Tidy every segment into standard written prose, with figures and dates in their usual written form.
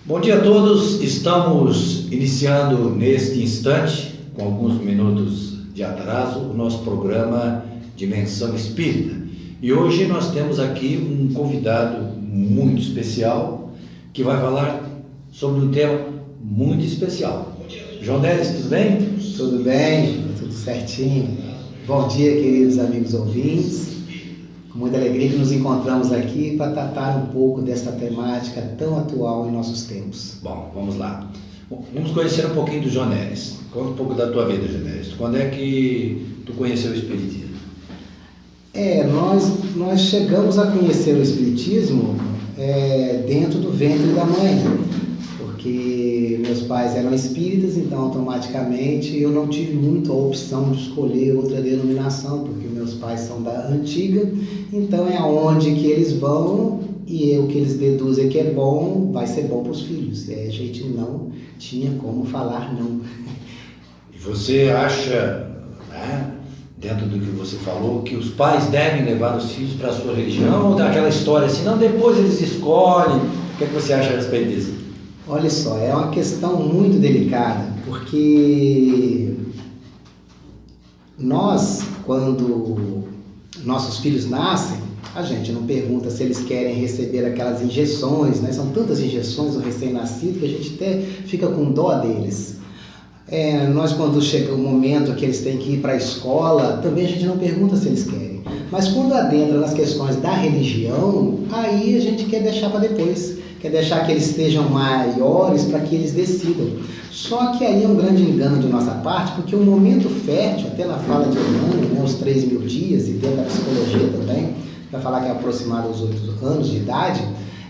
Bom dia a todos, estamos iniciando neste instante, com alguns minutos de atraso, o nosso programa Dimensão Espírita. E hoje nós temos aqui um convidado muito especial, que vai falar sobre um tema muito especial. João Neres, tudo bem? Tudo bem, tudo certinho. Bom dia, queridos amigos ouvintes. Com muita alegria que nos encontramos aqui para tratar um pouco dessa temática tão atual em nossos tempos. Bom, vamos lá. Vamos conhecer um pouquinho do João Neres. Conta um pouco da tua vida, João Neres. Quando é que tu conheceu o Espiritismo? Nós chegamos a conhecer o Espiritismo dentro do ventre da mãe, porque meus pais eram espíritas, então automaticamente eu não tive muito a opção de escolher outra denominação, porque meus pais são da antiga, então é aonde que eles vão e o que eles deduzem que é bom, vai ser bom para os filhos. E aí a gente não tinha como falar não. E você acha, né, dentro do que você falou, que os pais devem levar os filhos para a sua religião, ou daquela história assim, não, depois eles escolhem? O que é que você acha a respeito disso? Olha só, é uma questão muito delicada, porque nós, quando nossos filhos nascem, a gente não pergunta se eles querem receber aquelas injeções, né? São tantas injeções no recém-nascido que a gente até fica com dó deles. Nós, quando chega o momento que eles têm que ir para a escola, também a gente não pergunta se eles querem. Mas quando adentra nas questões da religião, aí a gente quer deixar para depois. Quer deixar que eles estejam maiores para que eles decidam. Só que aí é um grande engano de nossa parte, porque o momento fértil, até na fala de Emmanuel, né, os 3.000 dias, e dentro da psicologia também, para falar que é aproximado aos 8 anos de idade,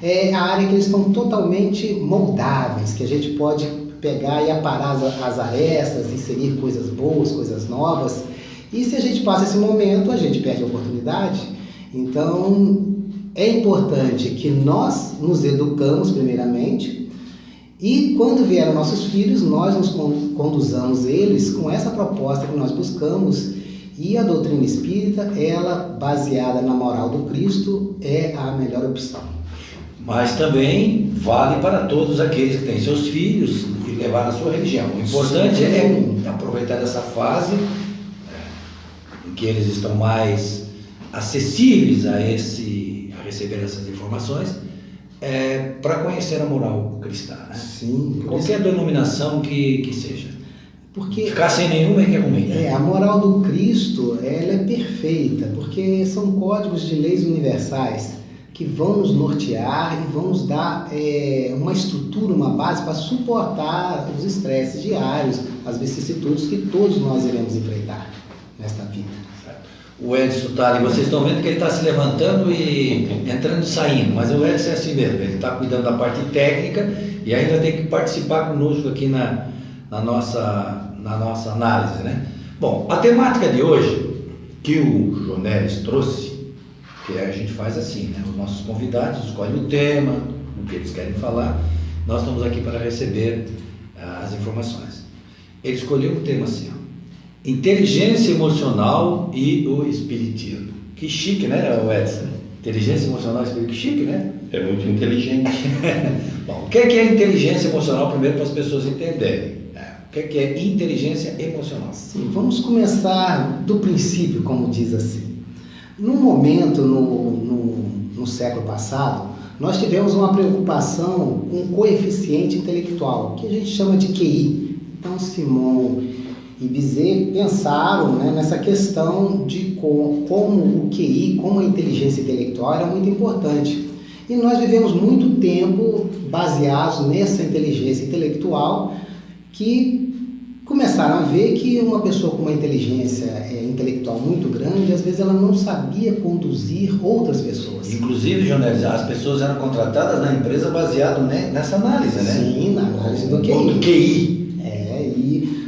é a área que eles estão totalmente moldáveis, que a gente pode pegar e aparar as arestas, inserir coisas boas, coisas novas. E se a gente passa esse momento, a gente perde a oportunidade. Então, é importante que nós nos educamos primeiramente e quando vieram nossos filhos, nós nos conduzamos eles com essa proposta que nós buscamos. E a doutrina espírita, ela baseada na moral do Cristo, é a melhor opção. Mas também vale para todos aqueles que têm seus filhos e levar a sua religião. O importante é aproveitar essa fase em que eles estão mais acessíveis a receber essas informações, para conhecer a moral cristã, né? Sim. Qualquer denominação que seja. Porque ficar sem nenhuma é que é ruim, né? A moral do Cristo, ela é perfeita, porque são códigos de leis universais que vão nos nortear e vão nos dar uma estrutura, uma base para suportar os estresses diários, as vicissitudes que todos nós iremos enfrentar nesta vida. O Edson está ali, vocês estão vendo que ele está se levantando e entrando e saindo, mas o Edson é assim mesmo, ele está cuidando da parte técnica e ainda tem que participar conosco aqui na nossa análise, né? Bom, a temática de hoje que o João Neres trouxe, que a gente faz assim, né? Os nossos convidados escolhem o tema, o que eles querem falar, nós estamos aqui para receber as informações. Ele escolheu um tema assim, ó: inteligência emocional e o espiritismo. Que chique, né, Edson? Inteligência emocional e espiritismo, que chique, né? É muito inteligente. Bom, o que é inteligência emocional, primeiro, para as pessoas entenderem? O que é inteligência emocional? Sim, vamos começar do princípio, como diz assim. Num momento, no século passado, nós tivemos uma preocupação com o coeficiente intelectual, que a gente chama de QI. Então, Simon e Bizet pensaram, né, nessa questão de como o QI, como a inteligência intelectual era muito importante. E nós vivemos muito tempo baseados nessa inteligência intelectual, que começaram a ver que uma pessoa com uma inteligência intelectual muito grande, às vezes ela não sabia conduzir outras pessoas. Inclusive, João Neres, as pessoas eram contratadas na empresa baseado nessa análise, né? Sim, na análise do QI. Do QI.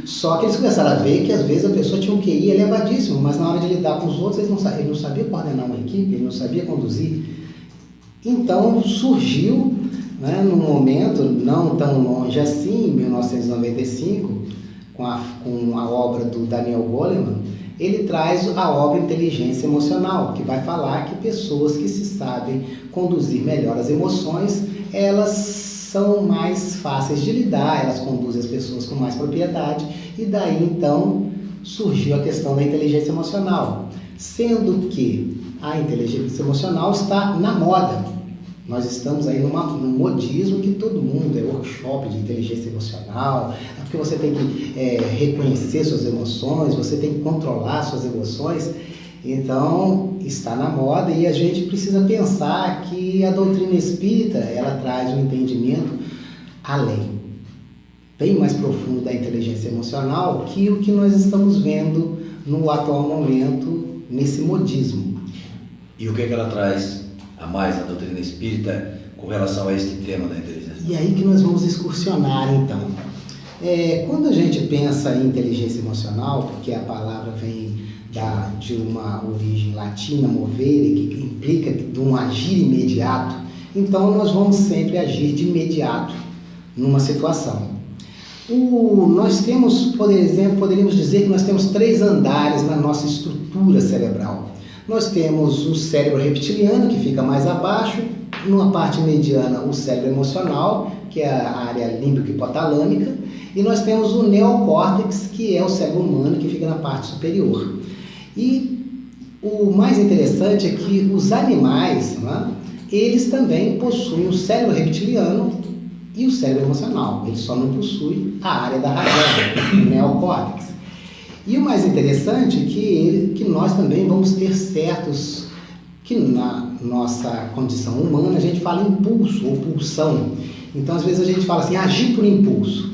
Só que eles começaram a ver que às vezes a pessoa tinha um QI elevadíssimo, mas na hora de lidar com os outros ele não sabia coordenar uma equipe, ele não sabia conduzir. Então surgiu, né, num momento não tão longe assim, em 1995, com a obra do Daniel Goleman, ele traz a obra Inteligência Emocional, que vai falar que pessoas que se sabem conduzir melhor as emoções, elas são mais fáceis de lidar, elas conduzem as pessoas com mais propriedade, e daí então surgiu a questão da inteligência emocional, sendo que a inteligência emocional está na moda. Nós estamos aí num modismo que todo mundo é workshop de inteligência emocional, porque você tem que reconhecer suas emoções, você tem que controlar suas emoções. Então, está na moda e a gente precisa pensar que a doutrina espírita, ela traz um entendimento além, bem mais profundo da inteligência emocional que o que nós estamos vendo no atual momento, nesse modismo. E o que ela traz a mais a doutrina espírita com relação a este tema da inteligência? E aí que nós vamos excursionar, então. Quando a gente pensa em inteligência emocional, porque a palavra vem de uma origem latina, movere, que implica de um agir imediato, então nós vamos sempre agir de imediato numa situação. Nós temos, por exemplo, poderíamos dizer que nós temos 3 andares na nossa estrutura cerebral. Nós temos o cérebro reptiliano, que fica mais abaixo, numa parte mediana o cérebro emocional, que é a área límbico-hipotalâmica, e nós temos o neocórtex, que é o cérebro humano, que fica na parte superior. E o mais interessante é que os animais, né, eles também possuem o cérebro reptiliano e o cérebro emocional. Eles só não possuem a área da razão, o neocórtex. E o mais interessante é que nós também vamos ter certos, que na nossa condição humana a gente fala impulso ou pulsão. Então às vezes a gente fala assim, agir por impulso.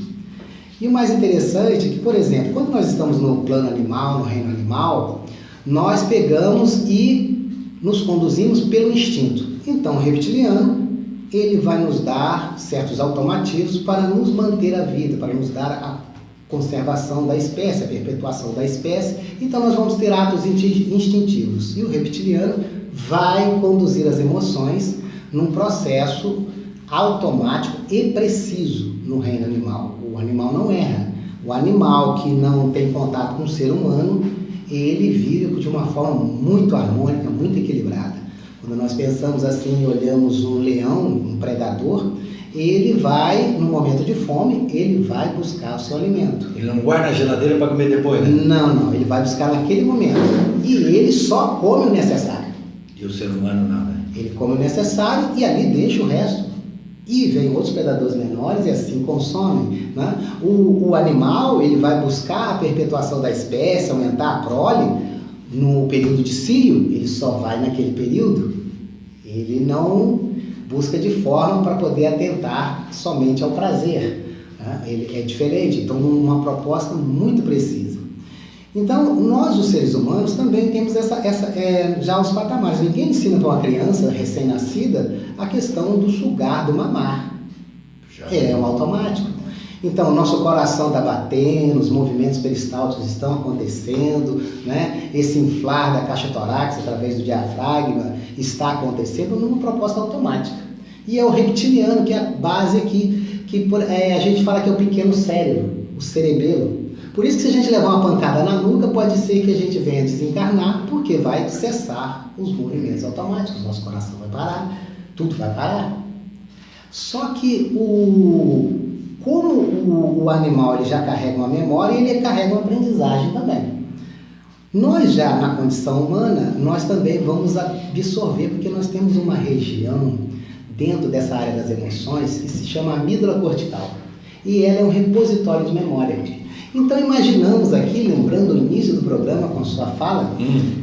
E o mais interessante é que, por exemplo, quando nós estamos no plano animal, no reino animal, nós pegamos e nos conduzimos pelo instinto. Então o reptiliano, ele vai nos dar certos automatismos para nos manter a vida, para nos dar a conservação da espécie, a perpetuação da espécie. Então nós vamos ter atos instintivos. E o reptiliano vai conduzir as emoções num processo automático e preciso no reino animal. O animal não erra. O animal que não tem contato com o ser humano, ele vive de uma forma muito harmônica, muito equilibrada. Quando nós pensamos assim e olhamos um leão, um predador, ele vai, no momento de fome, ele vai buscar o seu alimento. Ele não guarda na geladeira para comer depois, né? Não, ele vai buscar naquele momento. E ele só come o necessário. E o ser humano não, né? Ele come o necessário e ali deixa o resto. E vem outros predadores menores e assim consomem, né? O animal, ele vai buscar a perpetuação da espécie, aumentar a prole no período de cio, ele só vai naquele período. Ele não busca de forma para poder atentar somente ao prazer, né? Ele é diferente, então uma proposta muito precisa. Então, nós, os seres humanos, também temos já os patamares. Ninguém ensina para uma criança recém-nascida a questão do sugar, do mamar. É um automático. Então, o nosso coração está batendo, os movimentos peristálticos estão acontecendo, né? Esse inflar da caixa torácica através do diafragma está acontecendo numa proposta automática. E é o reptiliano, que é a base aqui, a gente fala que é o pequeno cérebro, o cerebelo. Por isso que se a gente levar uma pancada na nuca, pode ser que a gente venha desencarnar, porque vai cessar os movimentos automáticos, nosso coração vai parar, tudo vai parar. Só que como o animal ele já carrega uma memória, ele carrega uma aprendizagem também. Nós já, na condição humana, nós também vamos absorver, porque nós temos uma região dentro dessa área das emoções que se chama amígdala cortical. E ela é um repositório de memória. Então imaginamos aqui, lembrando o início do programa com sua fala,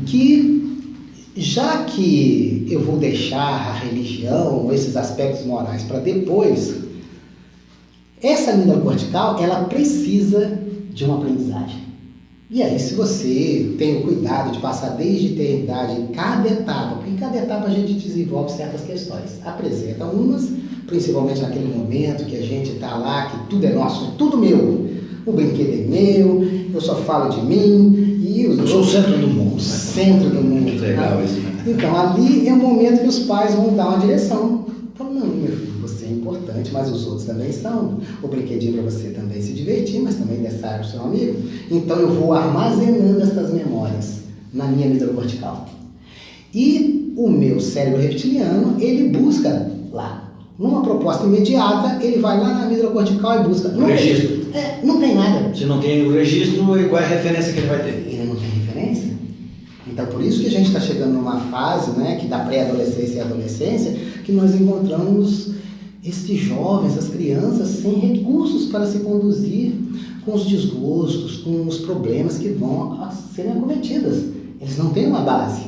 que já que eu vou deixar a religião, esses aspectos morais para depois, essa amígdala cortical, ela precisa de uma aprendizagem. E aí, se você tem o cuidado de passar desde eternidade em cada etapa, porque em cada etapa a gente desenvolve certas questões. Apresenta umas, principalmente naquele momento que a gente está lá, que tudo é nosso, tudo meu. O brinquedo é meu, eu só falo de mim. E eu sou o centro do mundo. Centro do mundo. Muito legal isso. Então, ali é o momento que os pais vão dar uma direção. Então, não, meu filho, você é importante, mas os outros também são. O brinquedinho para você também se divertir, mas também necessário para o seu amigo. Então, eu vou armazenando essas memórias na minha amígdala cortical. E o meu cérebro reptiliano, ele busca lá. Numa proposta imediata, ele vai lá na amígdala cortical e busca. O registro. Não tem nada. Se não tem o registro, qual é a referência que ele vai ter? Ele não tem referência. Então, por isso que a gente está chegando numa fase, né, que da pré-adolescência e adolescência, que nós encontramos esses jovens, as crianças, sem recursos para se conduzir com os desgostos, com os problemas que vão serem acometidas. Eles não têm uma base.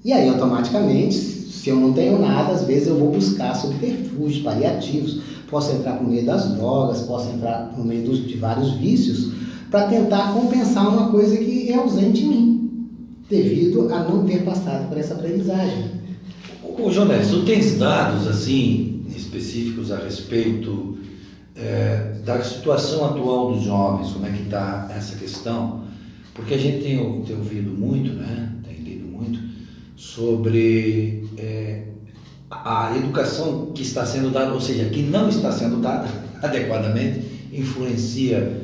E aí, automaticamente, se eu não tenho nada, às vezes eu vou buscar subterfúgios, paliativos, posso entrar por meio das drogas, posso entrar por meio de vários vícios, para tentar compensar uma coisa que é ausente em mim, devido a não ter passado por essa aprendizagem. Ô, Jones, tu tens dados assim específicos a respeito da situação atual dos jovens, como é que está essa questão? Porque a gente tem ouvido muito, né? Tem lido muito sobre a educação que está sendo dada, ou seja, que não está sendo dada adequadamente, influencia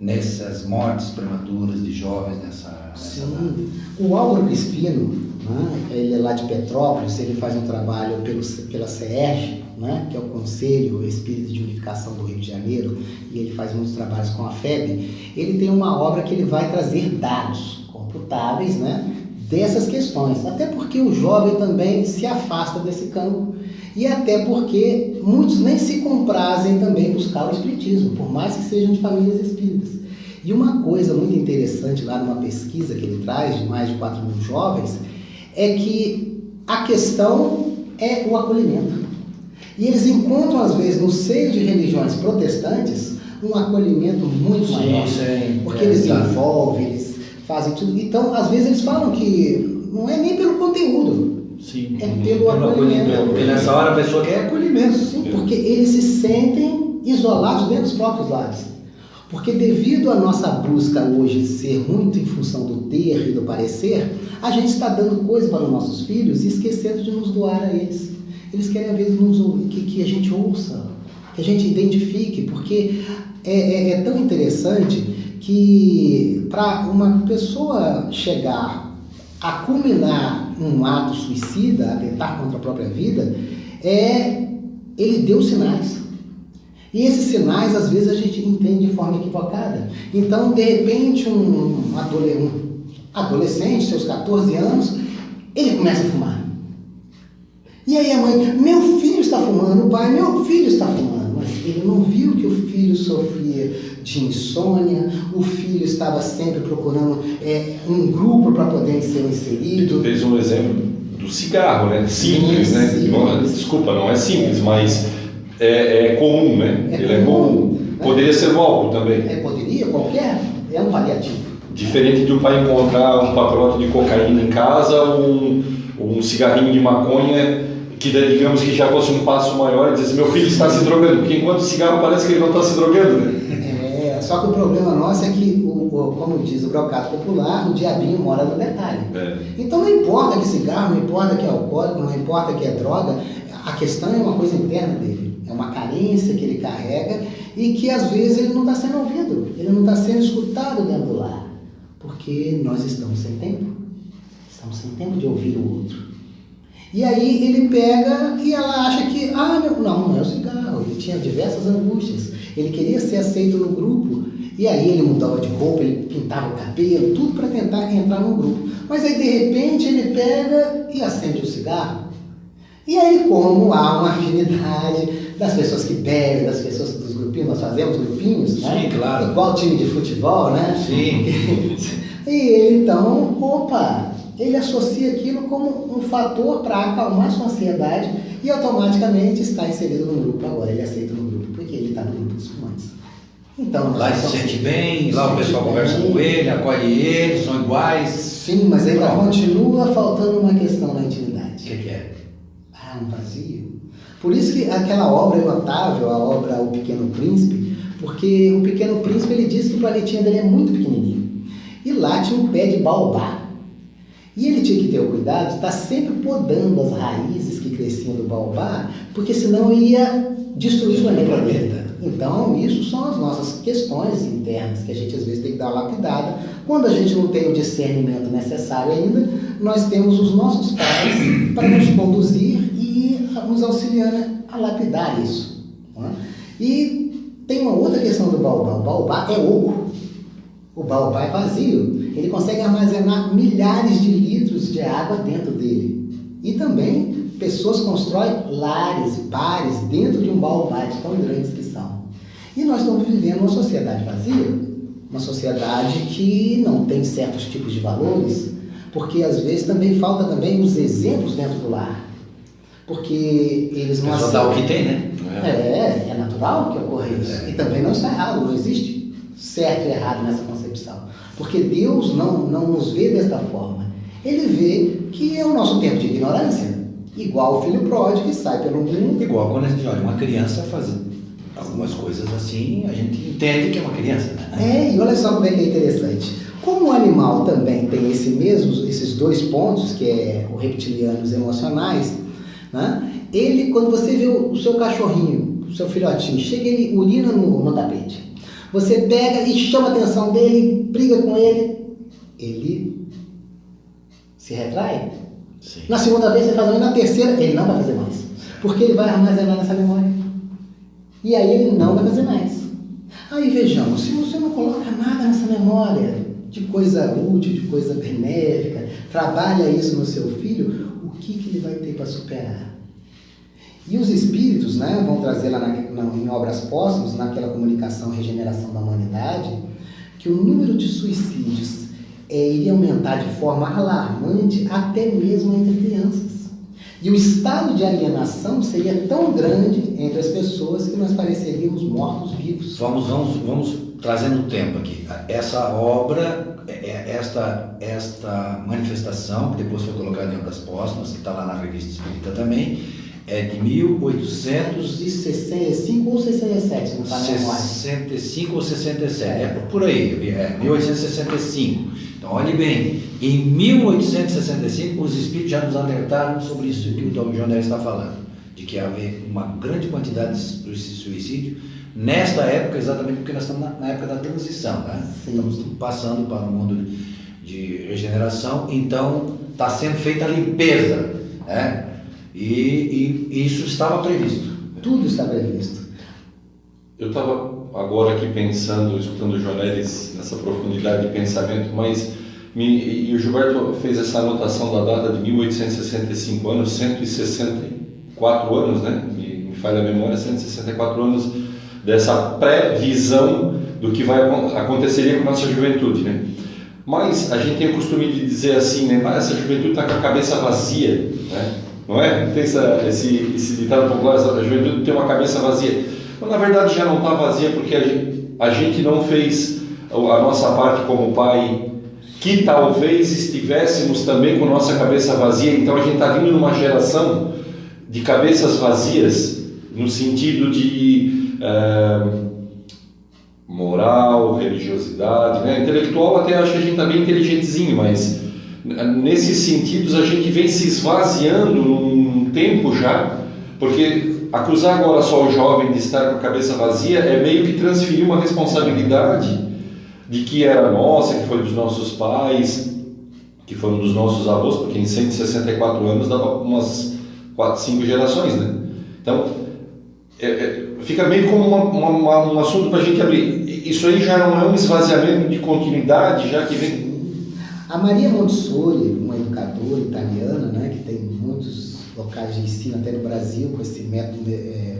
nessas mortes prematuras de jovens nessa Sim. O Álvaro Crispino, né, ele é lá de Petrópolis, ele faz um trabalho pela CERJ, né, que é o Conselho Espírita de Unificação do Rio de Janeiro, e ele faz muitos trabalhos com a FEB. Ele tem uma obra que ele vai trazer dados computáveis, né, dessas questões, até porque o jovem também se afasta desse campo e até porque muitos nem se comprazem também buscar o espiritismo, por mais que sejam de famílias espíritas. E uma coisa muito interessante lá numa pesquisa que ele traz, de mais de 4.000 jovens, é que a questão é o acolhimento. E eles encontram, às vezes, no seio de religiões protestantes, um acolhimento muito maior. Porque eles envolvem, eles fazem tudo. Então, às vezes, eles falam que não é nem pelo conteúdo, Sim, é pelo acolhimento. Porque nessa hora a pessoa quer acolhimento. Sim, porque eles se sentem isolados dentro dos próprios lares. Porque devido à nossa busca hoje ser muito em função do ter e do parecer, a gente está dando coisa para os nossos filhos e esquecendo de nos doar a eles. Eles querem, às vezes, que a gente ouça, que a gente identifique, porque é tão interessante que para uma pessoa chegar a culminar um ato suicida, atentar contra a própria vida, ele deu sinais. E esses sinais, às vezes, a gente entende de forma equivocada. Então, de repente, um adolescente, seus 14 anos, ele começa a fumar. E aí a mãe, meu filho está fumando, o pai, meu filho está fumando. Mas ele não viu que o filho sofria de insônia, o filho estava sempre procurando um grupo para poder ser inserido. Tu fez um exemplo do cigarro, né? Simples, né? Simples. Desculpa, não é simples, mas é comum, né? É Ele é comum. né? Poderia ser o álcool também. Poderia, qualquer, é um paliativo. Diferente de o pai encontrar um pacote de cocaína em casa, um cigarrinho de maconha, que digamos que já fosse um passo maior e dizer, meu filho está se drogando, porque enquanto o cigarro parece que ele não está se drogando, né? Só que o problema nosso é que, como diz o brocato popular, o diabinho mora no detalhe. Então não importa que cigarro, não importa que é alcoólico, não importa que é droga, a questão é uma coisa interna dele, é uma carência que ele carrega e que às vezes ele não está sendo ouvido, ele não está sendo escutado dentro do lar, porque nós estamos sem tempo de ouvir o outro. E aí ele pega e ela acha que, não é o cigarro, ele tinha diversas angústias, ele queria ser aceito no grupo, e aí ele mudava de roupa, ele pintava o cabelo, tudo para tentar entrar no grupo. Mas aí de repente ele pega e acende o cigarro. E aí, como há uma afinidade das pessoas que bebem, das pessoas dos grupinhos, nós fazemos grupinhos, sim, né? Claro. Igual time de futebol, né? Sim. E ele então, ele associa aquilo como um fator para acalmar sua ansiedade e automaticamente está inserido no grupo. Agora ele aceita no grupo, porque ele está no grupo dos fumantes. Então, lá ele se sente bem, lá o pessoal conversa com ele, acolhe ele, são iguais. Sim, mas ainda continua faltando uma questão na intimidade. O que é? Um vazio. Por isso que aquela obra é notável, a obra O Pequeno Príncipe, porque o Pequeno Príncipe ele diz que o planetinha dele é muito pequenininho. E lá tinha um pé de baobá. E ele tinha que ter o cuidado de estar sempre podando as raízes que cresciam do baobá, porque senão ia destruir o planeta dele. Então, isso são as nossas questões internas, que a gente às vezes tem que dar uma lapidada. Quando a gente não tem o discernimento necessário ainda, nós temos os nossos pais para nos conduzir e nos auxiliar a lapidar isso. Né? E tem uma outra questão do baobá. O baobá é oco. O baobá é vazio. Ele consegue armazenar milhares de litros de água dentro dele. E também pessoas constroem lares, bares dentro de um baobá, de tão grandes que são. E nós estamos vivendo uma sociedade vazia, uma sociedade que não tem certos tipos de valores, porque às vezes também falta também os exemplos dentro do lar. Porque eles não aceitam. Dá o que tem, né? É natural que ocorra isso. E também não está errado, não existe certo e errado nessa concepção. Porque Deus não nos vê desta forma. Ele vê que é o nosso tempo de ignorância. Igual o filho pródigo que sai pelo mundo. Igual quando a gente olha uma criança fazendo algumas coisas assim, a gente entende que é uma criança. Né? E olha só como é que é interessante. Como o animal também tem esses dois pontos, que é o reptiliano e os emocionais, né? Ele, quando você vê o seu cachorrinho, o seu filhotinho, chega e ele urina no tapete. Você pega e chama a atenção dele, briga com ele, ele se retrai. Sim. Na segunda vez você faz, e na terceira ele não vai fazer mais. Porque ele vai armazenar nessa memória. E aí ele não vai fazer mais. Aí vejamos, se você não coloca nada nessa memória, de coisa útil, de coisa benéfica, trabalha isso no seu filho, o que ele vai ter para superar? E os espíritos, né, vão trazer lá em Obras Póstumas, naquela comunicação Regeneração da Humanidade, que o número de suicídios iria aumentar de forma alarmante até mesmo entre crianças. E o estado de alienação seria tão grande entre as pessoas que nós pareceríamos mortos-vivos. Vamos trazendo o tempo aqui. Essa obra, esta manifestação, que depois foi colocada em Obras Póstumas, que está lá na Revista Espírita também, é de 1865 ou 67, não está na memória. 65 ou 67, por aí, 1865. Então, olhe bem, em 1865 os espíritos já nos alertaram sobre isso que o Dom Joné está falando, de que havia uma grande quantidade de suicídio nesta época, exatamente porque nós estamos na época da transição, né? Estamos passando para um mundo de regeneração, então está sendo feita a limpeza, né? E isso estava previsto. Tudo está previsto. Eu estava agora aqui pensando, escutando o Jonelis nessa profundidade de pensamento, mas e o Gilberto fez essa anotação da data de 1865 anos, 164 anos, né? Me falha a memória, 164 anos dessa pré-visão do que aconteceria com a nossa juventude, né? Mas a gente tem o costume de dizer assim, né? Essa juventude está com a cabeça vazia, né? Não é? Tem esse ditado popular, a juventude tem uma cabeça vazia. Mas, na verdade, já não está vazia porque a gente não fez a nossa parte como pai, que talvez estivéssemos também com nossa cabeça vazia. Então, a gente está vindo numa geração de cabeças vazias, no sentido de moral, religiosidade, né? Intelectual até acho que a gente está bem inteligentezinho, mas nesses sentidos a gente vem se esvaziando num tempo já, porque acusar agora só o jovem de estar com a cabeça vazia é meio que transferir uma responsabilidade de que era nossa, que foi dos nossos pais, que foram dos nossos avós, porque em 164 anos dava umas 4, 5 gerações, né? Então fica meio como um assunto para a gente abrir. Isso aí já não é um esvaziamento de continuidade, já que vem. A Maria Montessori, uma educadora italiana, né, que tem muitos locais de ensino até no Brasil com esse método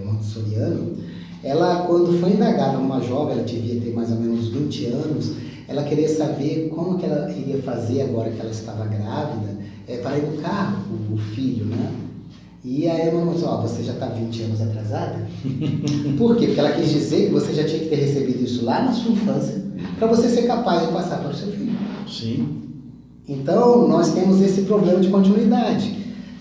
montessoriano, ela, quando foi indagada, uma jovem, ela devia ter mais ou menos 20 anos, ela queria saber como que ela iria fazer agora que ela estava grávida para educar o filho, né? E aí a irmã falou, você já está 20 anos atrasada? Por quê? Porque ela quis dizer que você já tinha que ter recebido isso lá na sua infância para você ser capaz de passar para o seu filho. Sim. Então, nós temos esse problema de continuidade.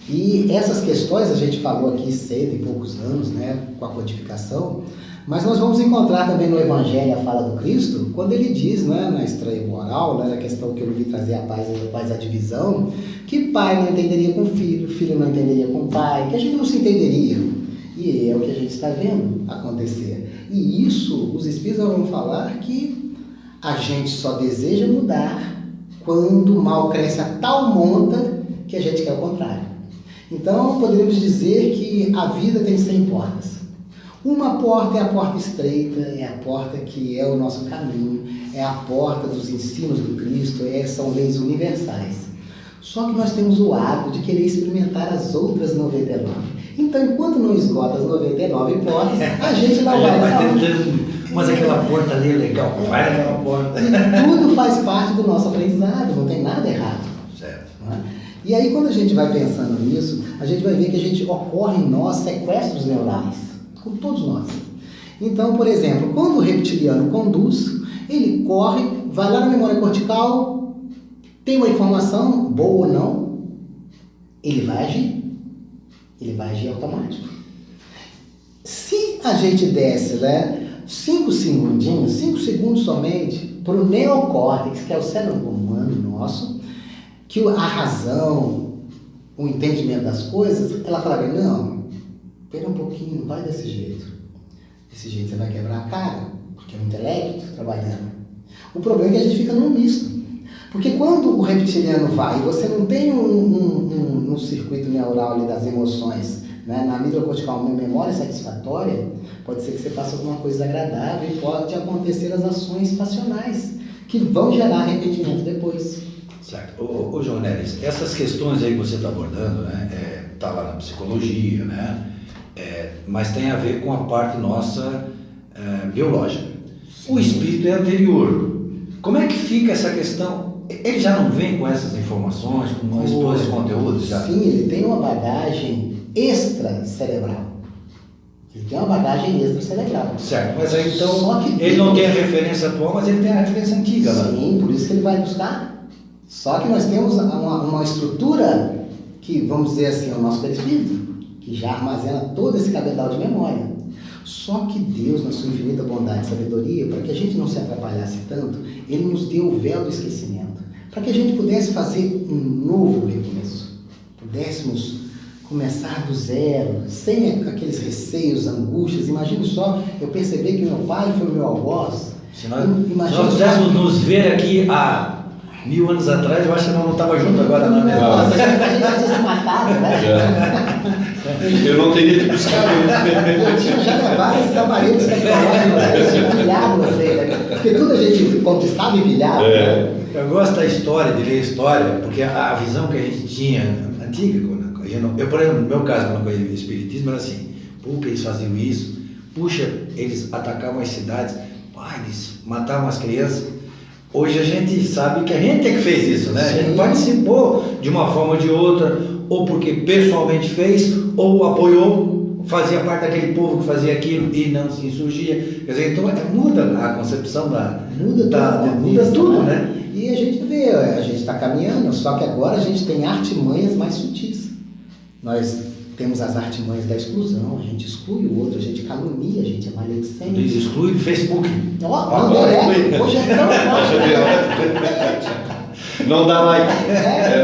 E essas questões a gente falou aqui 100 e poucos anos, né, com a codificação, mas nós vamos encontrar também no Evangelho a fala do Cristo, quando ele diz, né, na estranha moral, né, na questão que eu vi trazer a paz à divisão, que pai não entenderia com filho, filho não entenderia com pai, que a gente não se entenderia. E é o que a gente está vendo acontecer. E isso, os Espíritos vão falar que a gente só deseja mudar quando o mal cresce a tal monta que a gente quer o contrário. Então, poderíamos dizer que a vida tem 100 portas. Uma porta é a porta estreita, é a porta que é o nosso caminho, é a porta dos ensinos do Cristo, são leis universais. Só que nós temos o hábito de querer experimentar as outras 99. Então, enquanto não esgota as 99 portas, a gente não vai lá. Mas aquela porta ali é legal, vai naquela porta. E tudo faz parte do nosso aprendizado, não tem nada errado. Certo. Não é? E aí, quando a gente vai pensando nisso, a gente vai ver que ocorre em nós sequestros neurais, com todos nós. Então, por exemplo, quando o reptiliano conduz, ele corre, vai lá na memória cortical, tem uma informação, boa ou não, ele vai agir automático. Se a gente desse, 5 segundinhos, 5 segundos somente, para o neocórtex, que é o cérebro humano nosso, que a razão, o entendimento das coisas, ela falaria, não, espera um pouquinho, não vai desse jeito. Desse jeito você vai quebrar a cara, porque é o intelecto trabalhando. O problema é que a gente fica num misto. Porque quando o reptiliano vai e você não tem um circuito neural ali das emoções, na amígdala cortical, uma memória satisfatória, pode ser que você faça alguma coisa agradável e pode acontecer as ações passionais, que vão gerar arrependimento depois. Certo. Ô João Neres, essas questões aí que você está abordando, tá lá na psicologia, mas tem a ver com a parte nossa biológica. O espírito é anterior. Como é que fica essa questão? Ele já não vem com essas informações, com esses conteúdos? Já? Sim, ele tem uma bagagem extracerebral. Ele tem uma bagagem extracerebral. Certo, mas aí então ele não tem a referência atual, mas ele tem a referência antiga lá. Sim, por isso que ele vai buscar. Só que nós temos uma estrutura que, vamos dizer assim, é o nosso perispírito, que já armazena todo esse cabedal de memória. Só que Deus, na sua infinita bondade e sabedoria, para que a gente não se atrapalhasse tanto, Ele nos deu o véu do esquecimento, para que a gente pudesse fazer um novo recomeço, pudéssemos começar do zero, sem aqueles receios, angústias. Imagine só, eu perceber que meu pai foi meu algoz. Se nós pudéssemos nos ver aqui há 1000 anos atrás, eu acho que não estava junto agora, não é? Nossa, a gente já tinha se matado, né? Eu não teria que buscar. Eu tinha já levado esses aparelhos tecnológicos, pilhado vocês, né? Porque tudo a gente conquistava e pilhava. Eu gosto da história, de ler história, porque a visão que a gente tinha, antiga, eu, por exemplo, no meu caso, quando eu conheci o espiritismo, era assim, que eles faziam isso, puxa, eles atacavam as cidades, eles matavam as crianças. Hoje a gente sabe que a gente é que fez isso, né? A gente participou de uma forma ou de outra, ou porque pessoalmente fez, ou apoiou, fazia parte daquele povo que fazia aquilo e não se insurgia. Quer dizer, então muda a concepção muda tudo, né? E a gente vê, a gente está caminhando, só que agora a gente tem artimanhas mais sutis. Nós temos as artimanhas da exclusão, a gente exclui o outro, a gente calunia, a gente é maledicente. Eles excluem do Facebook. Hoje é tão forte. Não dá like.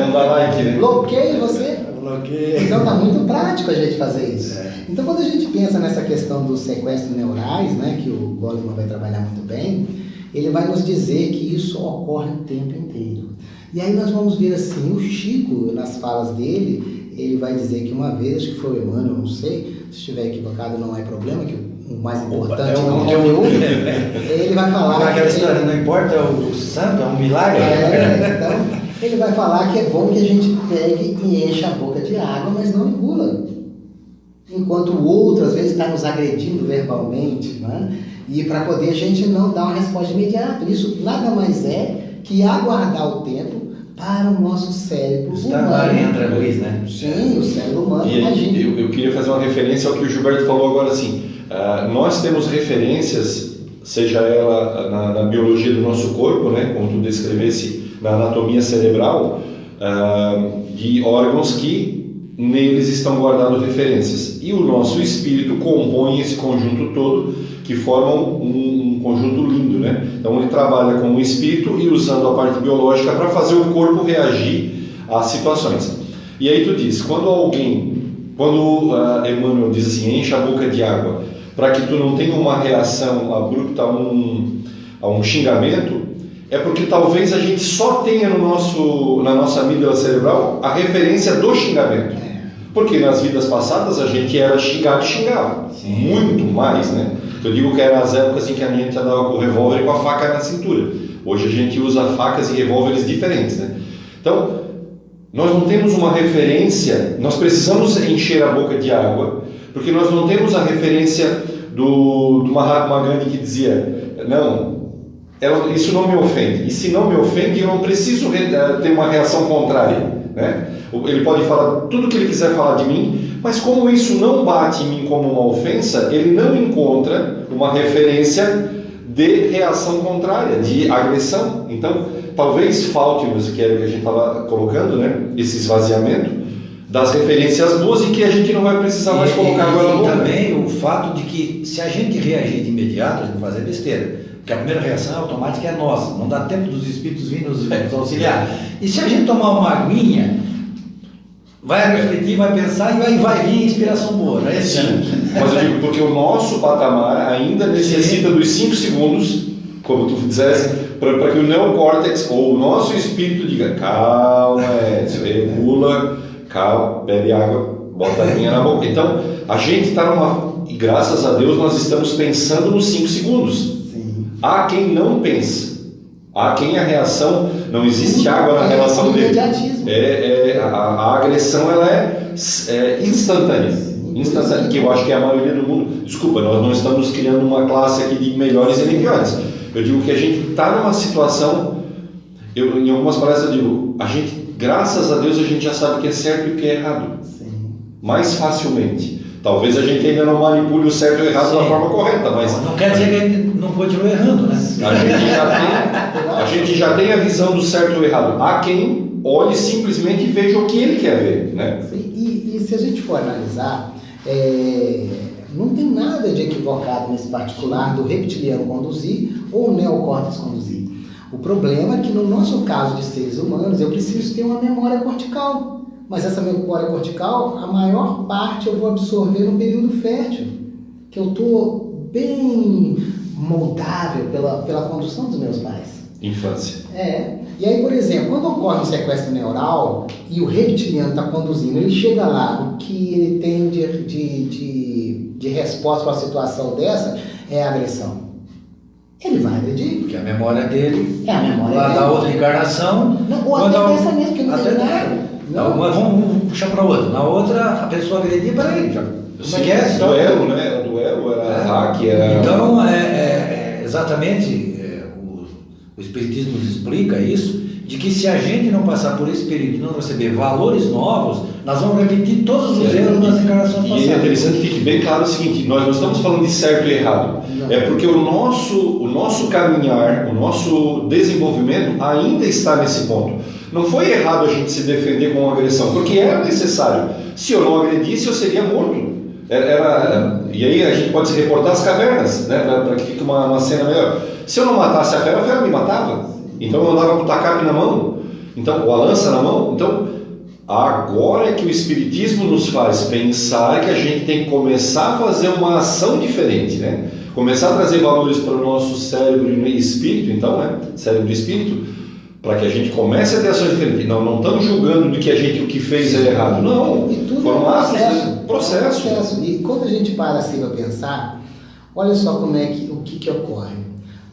Não dá like, né? Bloqueia você. Bloqueia. Então tá muito prático a gente fazer isso. Então quando a gente pensa nessa questão dos sequestros neurais, que o Goleman vai trabalhar muito bem, ele vai nos dizer que isso ocorre o tempo inteiro. E aí nós vamos ver assim, o Chico, nas falas dele, ele vai dizer que uma vez, acho que foi o Emmanuel, não sei, se estiver equivocado não é problema, que o mais importante é o conteúdo. Ele vai falar... Aquela história, não importa o santo, é um milagre. Então, ele vai falar que é bom que a gente pegue e encha a boca de água, mas não engula. Enquanto o outro, às vezes, está nos agredindo verbalmente, e para poder a gente não dar uma resposta imediata. Isso nada mais é que aguardar o tempo para o nosso cérebro humano. Entra Luiz, né? Sim, o cérebro humano. Eu queria fazer uma referência ao que o Gilberto falou agora, assim. Nós temos referências, seja ela na biologia do nosso corpo, como tu descrevesse na anatomia cerebral, de órgãos que neles estão guardadas referências. E o nosso espírito compõe esse conjunto todo, que formam um conjunto lindo, Então ele trabalha com o espírito e usando a parte biológica para fazer o corpo reagir às situações. E aí tu diz, quando Emmanuel diz assim, enche a boca de água, para que tu não tenha uma reação abrupta a um xingamento, é porque talvez a gente só tenha na nossa amígdala cerebral a referência do xingamento. Porque nas vidas passadas a gente era xingado e xingava. Sim. Muito mais, né? Eu digo que eram as épocas em que a gente andava com o revólver e com a faca na cintura. Hoje a gente usa facas e revólveres diferentes, né? Então, nós não temos uma referência, nós precisamos encher a boca de água, porque nós não temos a referência de Mahatma Gandhi que dizia, não, isso não me ofende, e se não me ofende eu não preciso ter uma reação contrária, né? Ele pode falar tudo o que ele quiser falar de mim, mas como isso não bate em mim como uma ofensa, ele não encontra uma referência de reação contrária, de agressão. Então, talvez falte-nos, que era o que a gente estava colocando, né? Esse esvaziamento das referências boas e que a gente não vai precisar mais colocar agora na boca. E também o fato de que se a gente reagir de imediato, a gente vai fazer besteira. Porque a primeira reação automática é nossa, não dá tempo dos espíritos virem nos auxiliar. E se a gente tomar uma aguinha, vai refletir, vai pensar e vai vir inspiração boa, não é assim? Mas eu digo porque o nosso patamar ainda necessita dos 5 segundos, como tu disseste, para que o neocórtex ou o nosso espírito diga, calma, Edson, regula, calma, bebe água, bota a aguinha na boca. Então, a gente está numa... E graças a Deus nós estamos pensando nos 5 segundos. Sim. Há quem não pense. Há quem a reação, não existe água na relação dele. A agressão ela é instantânea, que eu acho que é a maioria do mundo. Desculpa, nós não estamos criando uma classe aqui de melhores e de piores. Eu digo que a gente está numa situação, em algumas palestras eu digo, a gente, graças a Deus a gente já sabe o que é certo e o que é errado. Sim. Mais facilmente. Talvez a gente ainda não manipule o certo e o errado da forma correta, mas... Não quer dizer que a gente não continue errando, né? A gente já tem a visão do certo e do errado. Há quem olhe simplesmente e veja o que ele quer ver, né? E se a gente for analisar, não tem nada de equivocado nesse particular do reptiliano conduzir ou o neocórtex conduzir. O problema é que no nosso caso de seres humanos, eu preciso ter uma memória cortical. Mas essa memória cortical, a maior parte eu vou absorver no período fértil, que eu estou bem moldável pela condução dos meus pais. Infância. E aí, por exemplo, quando ocorre um sequestro neural e o reptiliano está conduzindo, ele chega lá, o que ele tem de resposta para uma situação dessa é a agressão. Ele vai agredir. Porque a memória dele, É a memória lá dele. da outra encarnação... Não, ou até dessa mesmo, que não tem nada. Mas vamos puxar para outra. Na outra, a pessoa agredia para ele. Como é que é? Duelo, né? O duelo era hack, era... Então, exatamente, o Espiritismo nos explica isso, de que se a gente não passar por esse período e não receber valores novos, nós vamos repetir todos os erros das encarnações passadas. E é interessante que fique bem claro o seguinte, nós não estamos falando de certo e errado. Não. É porque o nosso caminhar, o nosso desenvolvimento ainda está nesse ponto. Não foi errado a gente se defender com agressão, porque era necessário. Se eu não agredisse, eu seria morto. E aí a gente pode se reportar às cavernas, né, para que fique uma cena melhor. Se eu não matasse a fera me matava. Então eu andava com o tacape na mão, ou a lança na mão. Então, agora é que o Espiritismo nos faz pensar que a gente tem que começar a fazer uma ação diferente, né? Começar a trazer valores para o nosso cérebro e espírito, então, né? Cérebro e espírito, para que a gente comece a ter ações diferentes. Não estamos julgando de que o que fez é errado. Não, e tudo foram processo. E quando a gente para assim para pensar, olha só o que ocorre.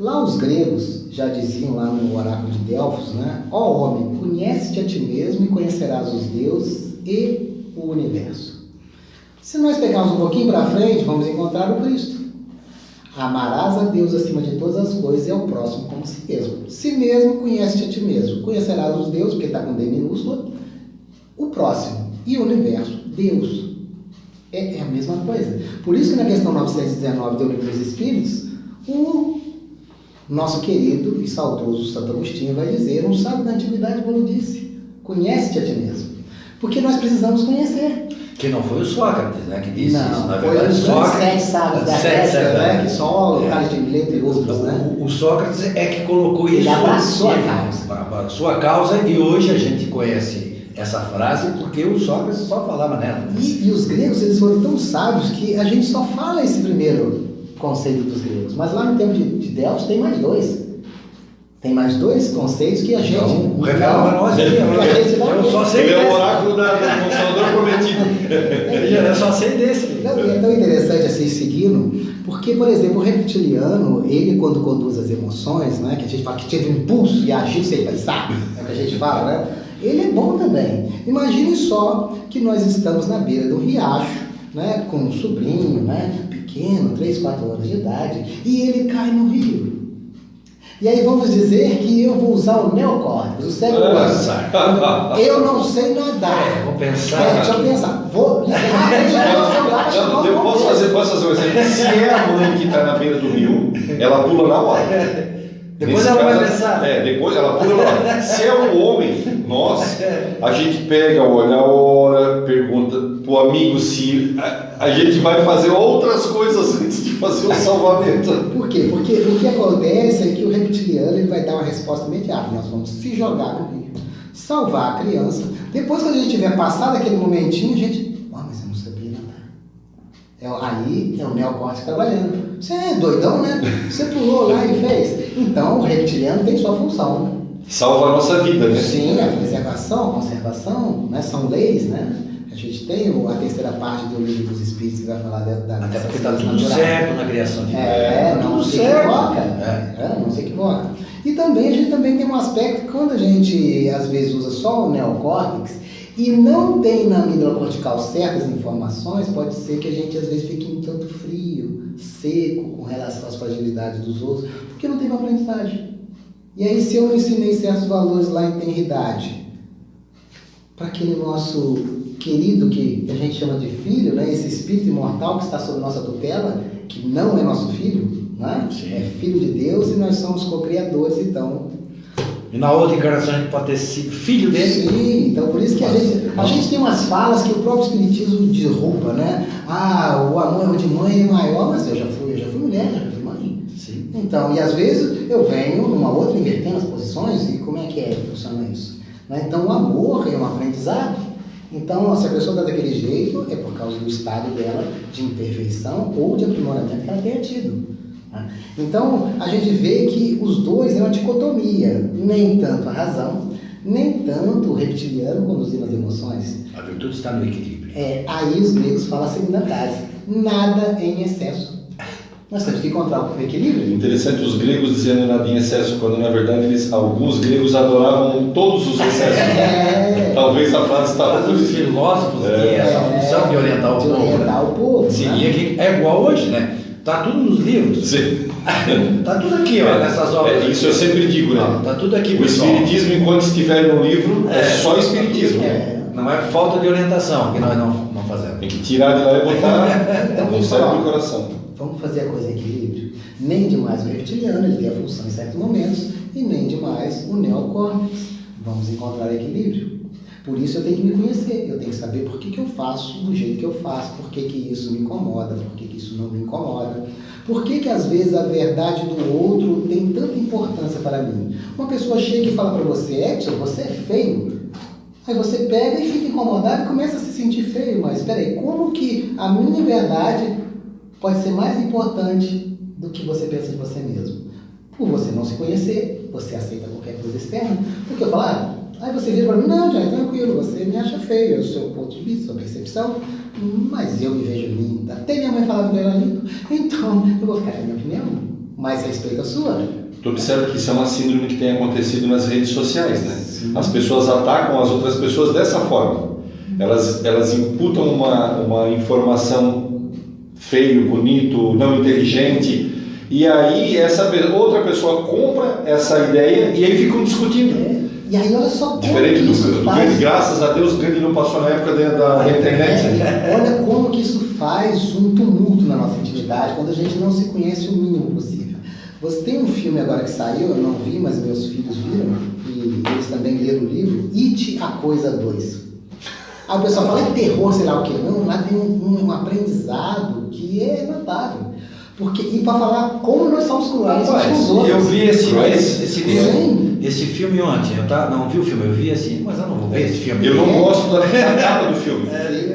Lá os gregos já diziam lá no oráculo de Delfos, né? Ó homem, conhece-te a ti mesmo e conhecerás os deuses e o universo. Se nós pegarmos um pouquinho para frente, vamos encontrar o Cristo. Amarás a Deus acima de todas as coisas e ao próximo como si mesmo. Si mesmo, conhece-te a ti mesmo. Conhecerás os deuses, porque está com D minúsculo, o próximo. E o universo, Deus. É a mesma coisa. Por isso que na questão 919 do Livro dos Espíritos, o nosso querido e saudoso Santo Agostinho vai dizer, um sábio da antiguidade quando disse, conhece-te a ti mesmo. Porque nós precisamos conhecer. Que não foi o Sócrates, né, que disse não, isso. Na foi verdade, os Sócrates... 7 sábios da Grécia, né, que são o Tales de Mileto e outros, né? O Sócrates é que colocou isso... Ele abraçou a causa. Abraçou a causa e hoje a gente conhece essa frase porque o Sócrates só falava nela. E os gregos, eles foram tão sábios que a gente só fala esse primeiro conceito dos gregos. Mas lá no tempo de Delfos tem mais 2. Tem mais 2 conceitos que a gente... Então, revela para nós aí. Eu só sei Ele é o desse. oráculo do Consolador prometido. Eu só sei desse. Não, e é tão interessante assim, seguindo, porque, por exemplo, o reptiliano, ele quando conduz as emoções, né, que a gente fala que teve um impulso e agiu sem pensar, é o que a gente fala, né? Ele é bom também. Imagine só que nós estamos na beira do riacho, né, com um sobrinho, né, pequeno, 3, 4 anos de idade, e ele cai no rio. E aí vamos dizer que eu vou usar o neocórtex, o cérebro. Eu não sei nadar. Vou pensar. Deixa eu pensar. Vou Posso fazer um exemplo? Se é a mãe que está na beira do rio, ela pula na hora. Depois Nesse ela caso, vai pensar. Depois ela pula na hora. Se é um homem, nós, a gente pega, olha a hora, pergunta pro amigo se a gente vai fazer outras coisas antes de fazer o salvamento. Por quê? Porque o que acontece é que o reptiliano ele vai dar uma resposta imediata. Nós vamos se jogar no rio, salvar a criança. Depois, quando a gente tiver passado aquele momentinho, a gente... mas eu não sabia nadar. Aí é o neocórtex trabalhando. Você é doidão, né? Você pulou lá e fez. Então, o reptiliano tem sua função, né? Salva a nossa vida, né? Sim, a preservação, a conservação, né? São leis, né? A gente tem a terceira parte do livro dos Espíritos que vai falar da Até porque está tudo certo na criação de Deus. Não se equivoca. Não se equivoca. E também a gente também tem um aspecto que quando a gente às vezes usa só o neocórtex e não tem na amígdala cortical certas informações, pode ser que a gente às vezes fique um tanto frio, seco com relação às fragilidades dos outros, porque não teve aprendizagem. E aí se eu não ensinei certos valores lá em tenridade, para aquele nosso querido que a gente chama de filho, né? Esse espírito imortal que está sob nossa tutela, que não é nosso filho, né? É filho de Deus e nós somos co-criadores, então... E na outra encarnação a gente pode ter sido filho dele. Sim, então por isso que a gente tem umas falas que o próprio Espiritismo derruba, né? O amor de mãe é maior, mas eu já fui mulher, já fui mãe. Sim. Então, e às vezes eu venho numa outra, invertendo as posições, e como é que funciona isso? Né? Então o amor é um aprendizado. Então, se a pessoa está daquele jeito, é por causa do estado dela de imperfeição ou de aprimoramento que ela tenha tido. Né? Então, a gente vê que os dois é uma dicotomia, nem tanto a razão, nem tanto o reptiliano conduzindo as emoções. A virtude está no equilíbrio. Aí os gregos falam a segunda frase: nada em excesso. Nós temos que encontrar o equilíbrio. Interessante os gregos dizendo nada em excesso, quando na verdade alguns gregos adoravam todos os excessos. Talvez a frase estava... Mas os filósofos têm essa função de orientar o povo. Seria que é igual hoje, né? Está tudo nos livros. Sim. Está tudo aqui, ó, nessas obras. Isso eu sempre digo, né? Está tudo aqui, o pessoal. Espiritismo, enquanto estiver no livro, é só Espiritismo. Não é falta de orientação que nós não fazemos. Tem que tirar de lá e botar no cérebro e coração. Vamos fazer a coisa em equilíbrio. Nem demais o reptiliano, ele tem a função em certos momentos, e nem demais o neocórtex. Vamos encontrar equilíbrio. Por isso eu tenho que me conhecer, eu tenho que saber por que eu faço do jeito que eu faço, por que isso me incomoda, por que isso não me incomoda, por que às vezes a verdade do outro tem tanta importância para mim. Uma pessoa chega e fala para você: Edson, você é feio. Aí você pega e fica incomodado e começa a se sentir feio, mas espera aí, como que a minha verdade pode ser mais importante do que você pensa de você mesmo? Por você não se conhecer, você aceita qualquer coisa externa. Porque eu falo, aí você vira para mim: não, já é tranquilo, você me acha feio, é o seu ponto de vista, sua percepção, mas eu me vejo linda. Até minha mãe falava que eu era lindo, então eu vou ficar com a minha opinião, mas respeito a sua. Tu observa que isso é uma síndrome que tem acontecido nas redes sociais, né? Sim. As pessoas atacam as outras pessoas dessa forma. Elas imputam uma informação feio, bonito, não inteligente, e aí essa outra pessoa compra essa ideia e aí ficam discutindo. E aí olha só como diferente do faz... graças a Deus, o grande não passou na época da internet. Olha como que isso faz um tumulto na nossa intimidade quando a gente não se conhece o mínimo possível. Você tem um filme agora que saiu, eu não vi, mas meus filhos viram, e eles também leram o livro, It, a Coisa 2. Aí o pessoal fala: é terror, sei lá o que. Não, lá tem um aprendizado que é notável. E para falar como nós somos cruéis uns com os outros. Eu vi esse Sim. esse filme ontem. Eu não vi o filme, eu vi assim, mas eu não vou ver esse filme. Eu não gosto da capa do filme.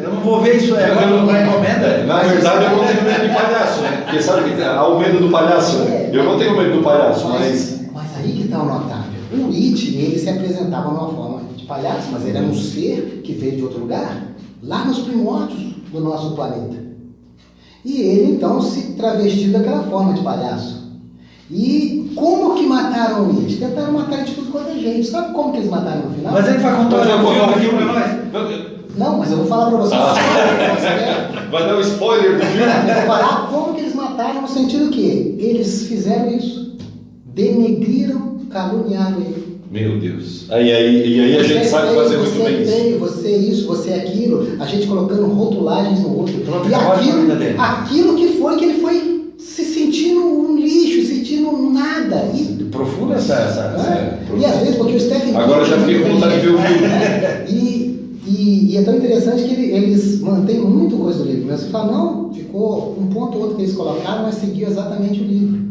Eu não vou ver isso aí. Agora não recomenda. Na verdade, eu não tenho medo de palhaço, né? Porque sabe que há o medo do palhaço, né? Eu não tenho medo do palhaço, mas Aí que está o notável. O It, ele se apresentava numa forma de palhaço, mas ele era um ser que veio de outro lugar, lá nos primórdios do nosso planeta. E ele, então, se travestiu daquela forma de palhaço. E como que mataram o It? Tentaram matar ele de tudo quanto é jeito. Sabe como que eles mataram no final? Mas ele vai contar o filme pra nós. Não, mas eu vou falar pra vocês. Vai dar um spoiler do filme. Eu vou falar como que eles mataram no sentido que eles fizeram isso. Denegriram, caluniaram ele. Meu Deus. Aí a gente sabe fazer muito bem isso. Você é feio, você é isso, você é aquilo. A gente colocando rotulagens no outro. E aquilo que ele foi se sentindo um lixo, sentindo nada. E profunda essa. E às vezes, porque o Stephen agora já fiquei com vontade de ver o filme. E é tão interessante que eles mantêm muito coisa do livro. Mas você fala, não, ficou um ponto ou outro que eles colocaram, mas seguiu exatamente o livro.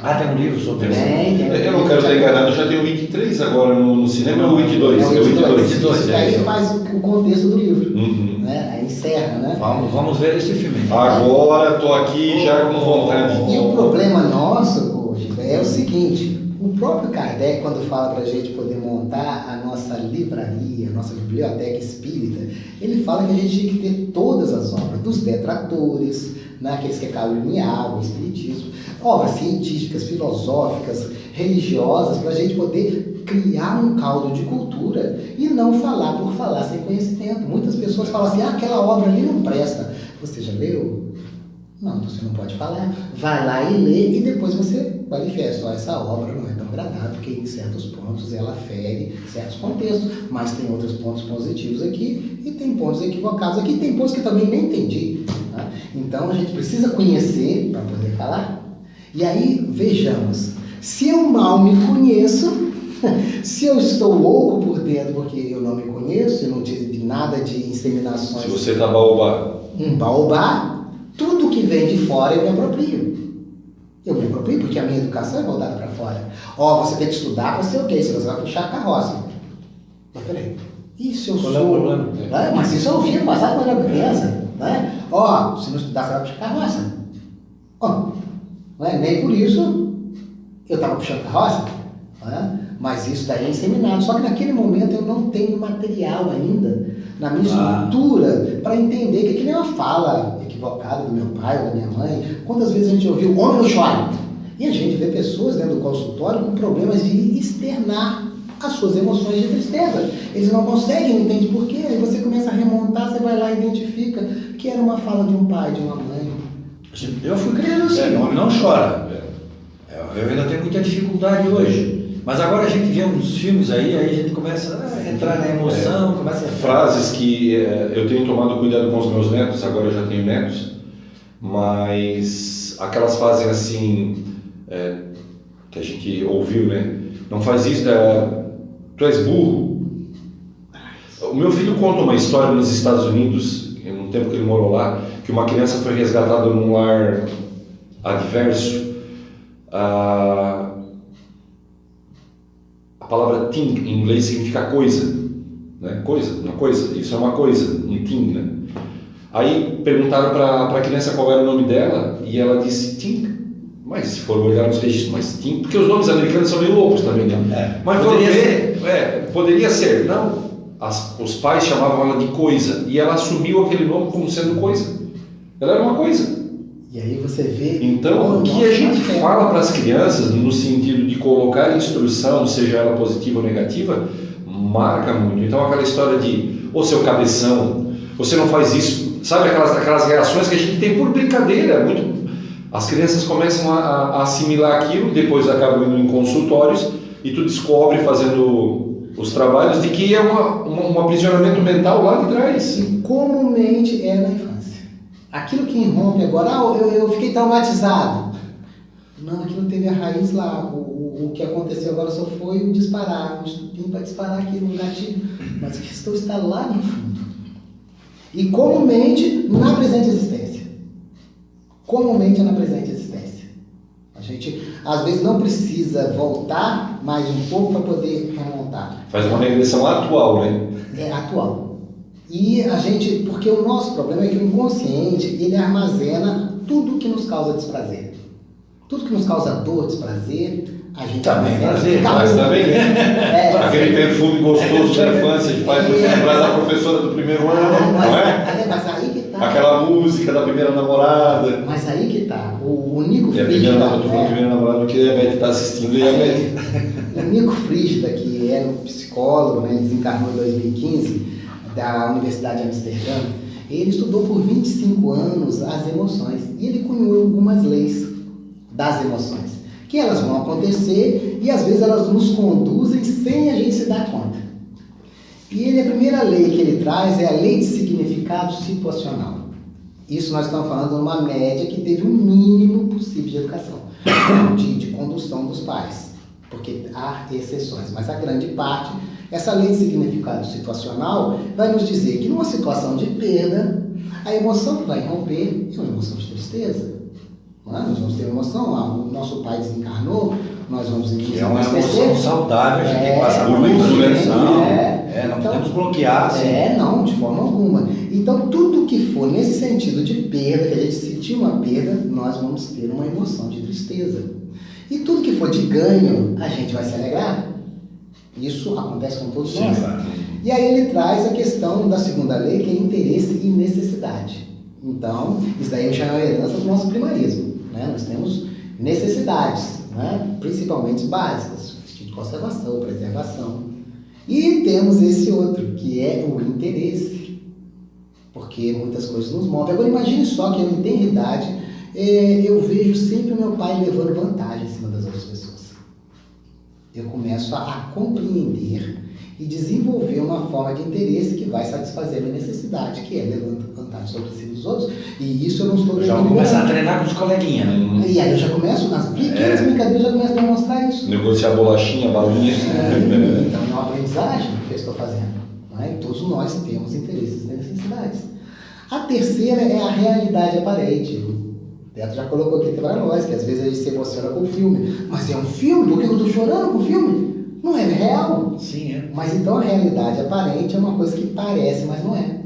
Ah, tem um livro sobre isso? Eu não quero estar enganado, já tem o It 3 agora no cinema, ou o It 2? É o It 2. Isso aí faz o contexto do livro. Uhum. Né? Aí encerra, né? Vamos ver esse filme. Agora estou aqui já com vontade. E o problema nosso, Gilberto, é o seguinte: o próprio Kardec, quando fala para a gente poder montar a nossa livraria, a nossa biblioteca espírita, ele fala que a gente tinha que ter todas as obras, dos detratores, né, aqueles que caluniavam o espiritismo, obras científicas, filosóficas, religiosas, para a gente poder criar um caldo de cultura e não falar por falar sem conhecimento. Muitas pessoas falam assim, aquela obra ali não presta. Você já leu? Não, você não pode falar. Vai lá e lê e depois você manifesta. Essa obra não é tão agradável, porque em certos pontos ela fere certos contextos, mas tem outros pontos positivos aqui e tem pontos equivocados aqui, tem pontos que também nem entendi. Tá? Então a gente precisa conhecer para poder falar. E aí, vejamos, se eu mal me conheço, se eu estou louco por dentro porque eu não me conheço, eu não tive nada de inseminações. Se você está baobá. Um baobá, tudo que vem de fora eu me aproprio. Eu me aproprio porque a minha educação é voltada para fora. Você tem que estudar para ser o quê? Se você vai puxar a carroça. Mas peraí, isso eu sou... Qual é o problema? Mas isso eu ouvi no passado quando eu era criança. Né? Se não estudar, você vai puxar a carroça. Nem por isso eu estava puxando carroça. Mas isso daí é inseminado. Só que naquele momento eu não tenho material ainda na minha estrutura para entender que aquilo é uma fala equivocada do meu pai ou da minha mãe. Quantas vezes a gente ouviu, homem não chora? E a gente vê pessoas dentro do consultório com problemas de externar as suas emoções de tristeza. Eles não conseguem, entender por quê. Aí você começa a remontar, você vai lá e identifica que era uma fala de um pai, de uma mãe. Eu fui criado assim, o homem não chora. Eu ainda tenho muita dificuldade hoje. Mas agora a gente vê uns filmes aí a gente começa a entrar na emoção, começa a... Frases que eu tenho tomado cuidado com os meus netos, agora eu já tenho netos, mas aquelas frases assim, que a gente ouviu, né? Não faz isso, tu és burro. O meu filho conta uma história nos Estados Unidos, no tempo que ele morou lá, que uma criança foi resgatada num lar adverso. A palavra thing em inglês significa coisa, né? Uma coisa, isso é uma coisa, um thing, né? Aí perguntaram para a criança qual era o nome dela e ela disse thing. Mas se for olhar nos registros, mas thing, porque os nomes americanos são meio loucos também, né? Mas poderia ser. Poderia ser, não. Os pais chamavam ela de coisa e ela assumiu aquele nome como sendo coisa. Ela era uma coisa. E aí você vê... Então, o que a gente fala para as crianças, no sentido de colocar instrução, seja ela positiva ou negativa, marca muito. Então, aquela história de, seu cabeção, você não faz isso, sabe aquelas reações que a gente tem por brincadeira. As crianças começam a assimilar aquilo, depois acabam indo em consultórios e tu descobre, fazendo os trabalhos, de que é um aprisionamento mental lá de trás. E comumente é na infância. Aquilo que irrompe agora, eu fiquei traumatizado. Não, aquilo teve a raiz lá. O que aconteceu agora só foi o disparar, um estupinho para disparar aqui no gatilho. Mas a questão está lá no fundo. E comumente na presente existência. Comumente na presente existência. A gente, às vezes, não precisa voltar mais um pouco para poder remontar. Faz uma regressão atual, né? É atual. E porque o nosso problema é que o inconsciente, ele armazena tudo que nos causa desprazer. Tudo que nos causa dor, desprazer, a gente Também vai prazer, Mas também, né? Aquele prazer. perfume gostoso da infância que faz você lembrar da professora do primeiro ano, não é? Mas aí que tá. Aquela música da primeira namorada. Mas aí que tá. O Nico E a Frígida. primeira namorada, a primeira namorada que a Beth está assistindo e a Beth. O Nico Frígida, que é um psicólogo, né, ele desencarnou em 2015, da Universidade de Amsterdã, ele estudou por 25 anos as emoções e ele cunhou algumas leis das emoções, que elas vão acontecer e às vezes elas nos conduzem sem a gente se dar conta. E a primeira lei que ele traz é a lei de significado situacional. Isso nós estamos falando de uma média que teve o mínimo possível de educação, de condução dos pais, porque há exceções, mas a grande parte, essa lei de significado situacional vai nos dizer que numa situação de perda, a emoção que vai romper é uma emoção de tristeza. Não é? Nós vamos ter uma emoção, o nosso pai desencarnou, nós vamos Que é uma emoção saudável, a gente tem que passar por muito uma reflexão. não Então, podemos bloquear. Assim. Não, de forma alguma. Então, tudo que for nesse sentido de perda, que a gente sentir uma perda, nós vamos ter uma emoção de tristeza. E tudo que for de ganho, a gente vai se alegrar. Isso acontece com todos nós. Claro. E aí ele traz a questão da segunda lei, que é interesse e necessidade. Então, isso daí já é uma herança do nosso primarismo. Né? Nós temos necessidades, né? Principalmente básicas, de conservação, preservação. E temos esse outro, que é o interesse, porque muitas coisas nos movem. Agora imagine só que eu em tenra idade, eu vejo sempre o meu pai levando vantagem em cima das outras pessoas. Eu começo a compreender e desenvolver uma forma de interesse que vai satisfazer a minha necessidade, que é levar vantagem sobre cima dos outros. E isso eu não estou... Já vou começar a treinar com os coleguinhas, né? E aí eu já começo, nas pequenas brincadeiras, eu já começo a demonstrar isso. Negociar bolachinha, balinha. Então é uma aprendizagem que eu estou fazendo. Né? E todos nós temos interesses e necessidades. A terceira é a realidade aparente. O Teto já colocou aqui para nós, que às vezes a gente se emociona com o filme. Mas é um filme? Por que eu estou chorando com o filme? Não é real. Sim, é. Mas então a realidade aparente é uma coisa que parece, mas não é.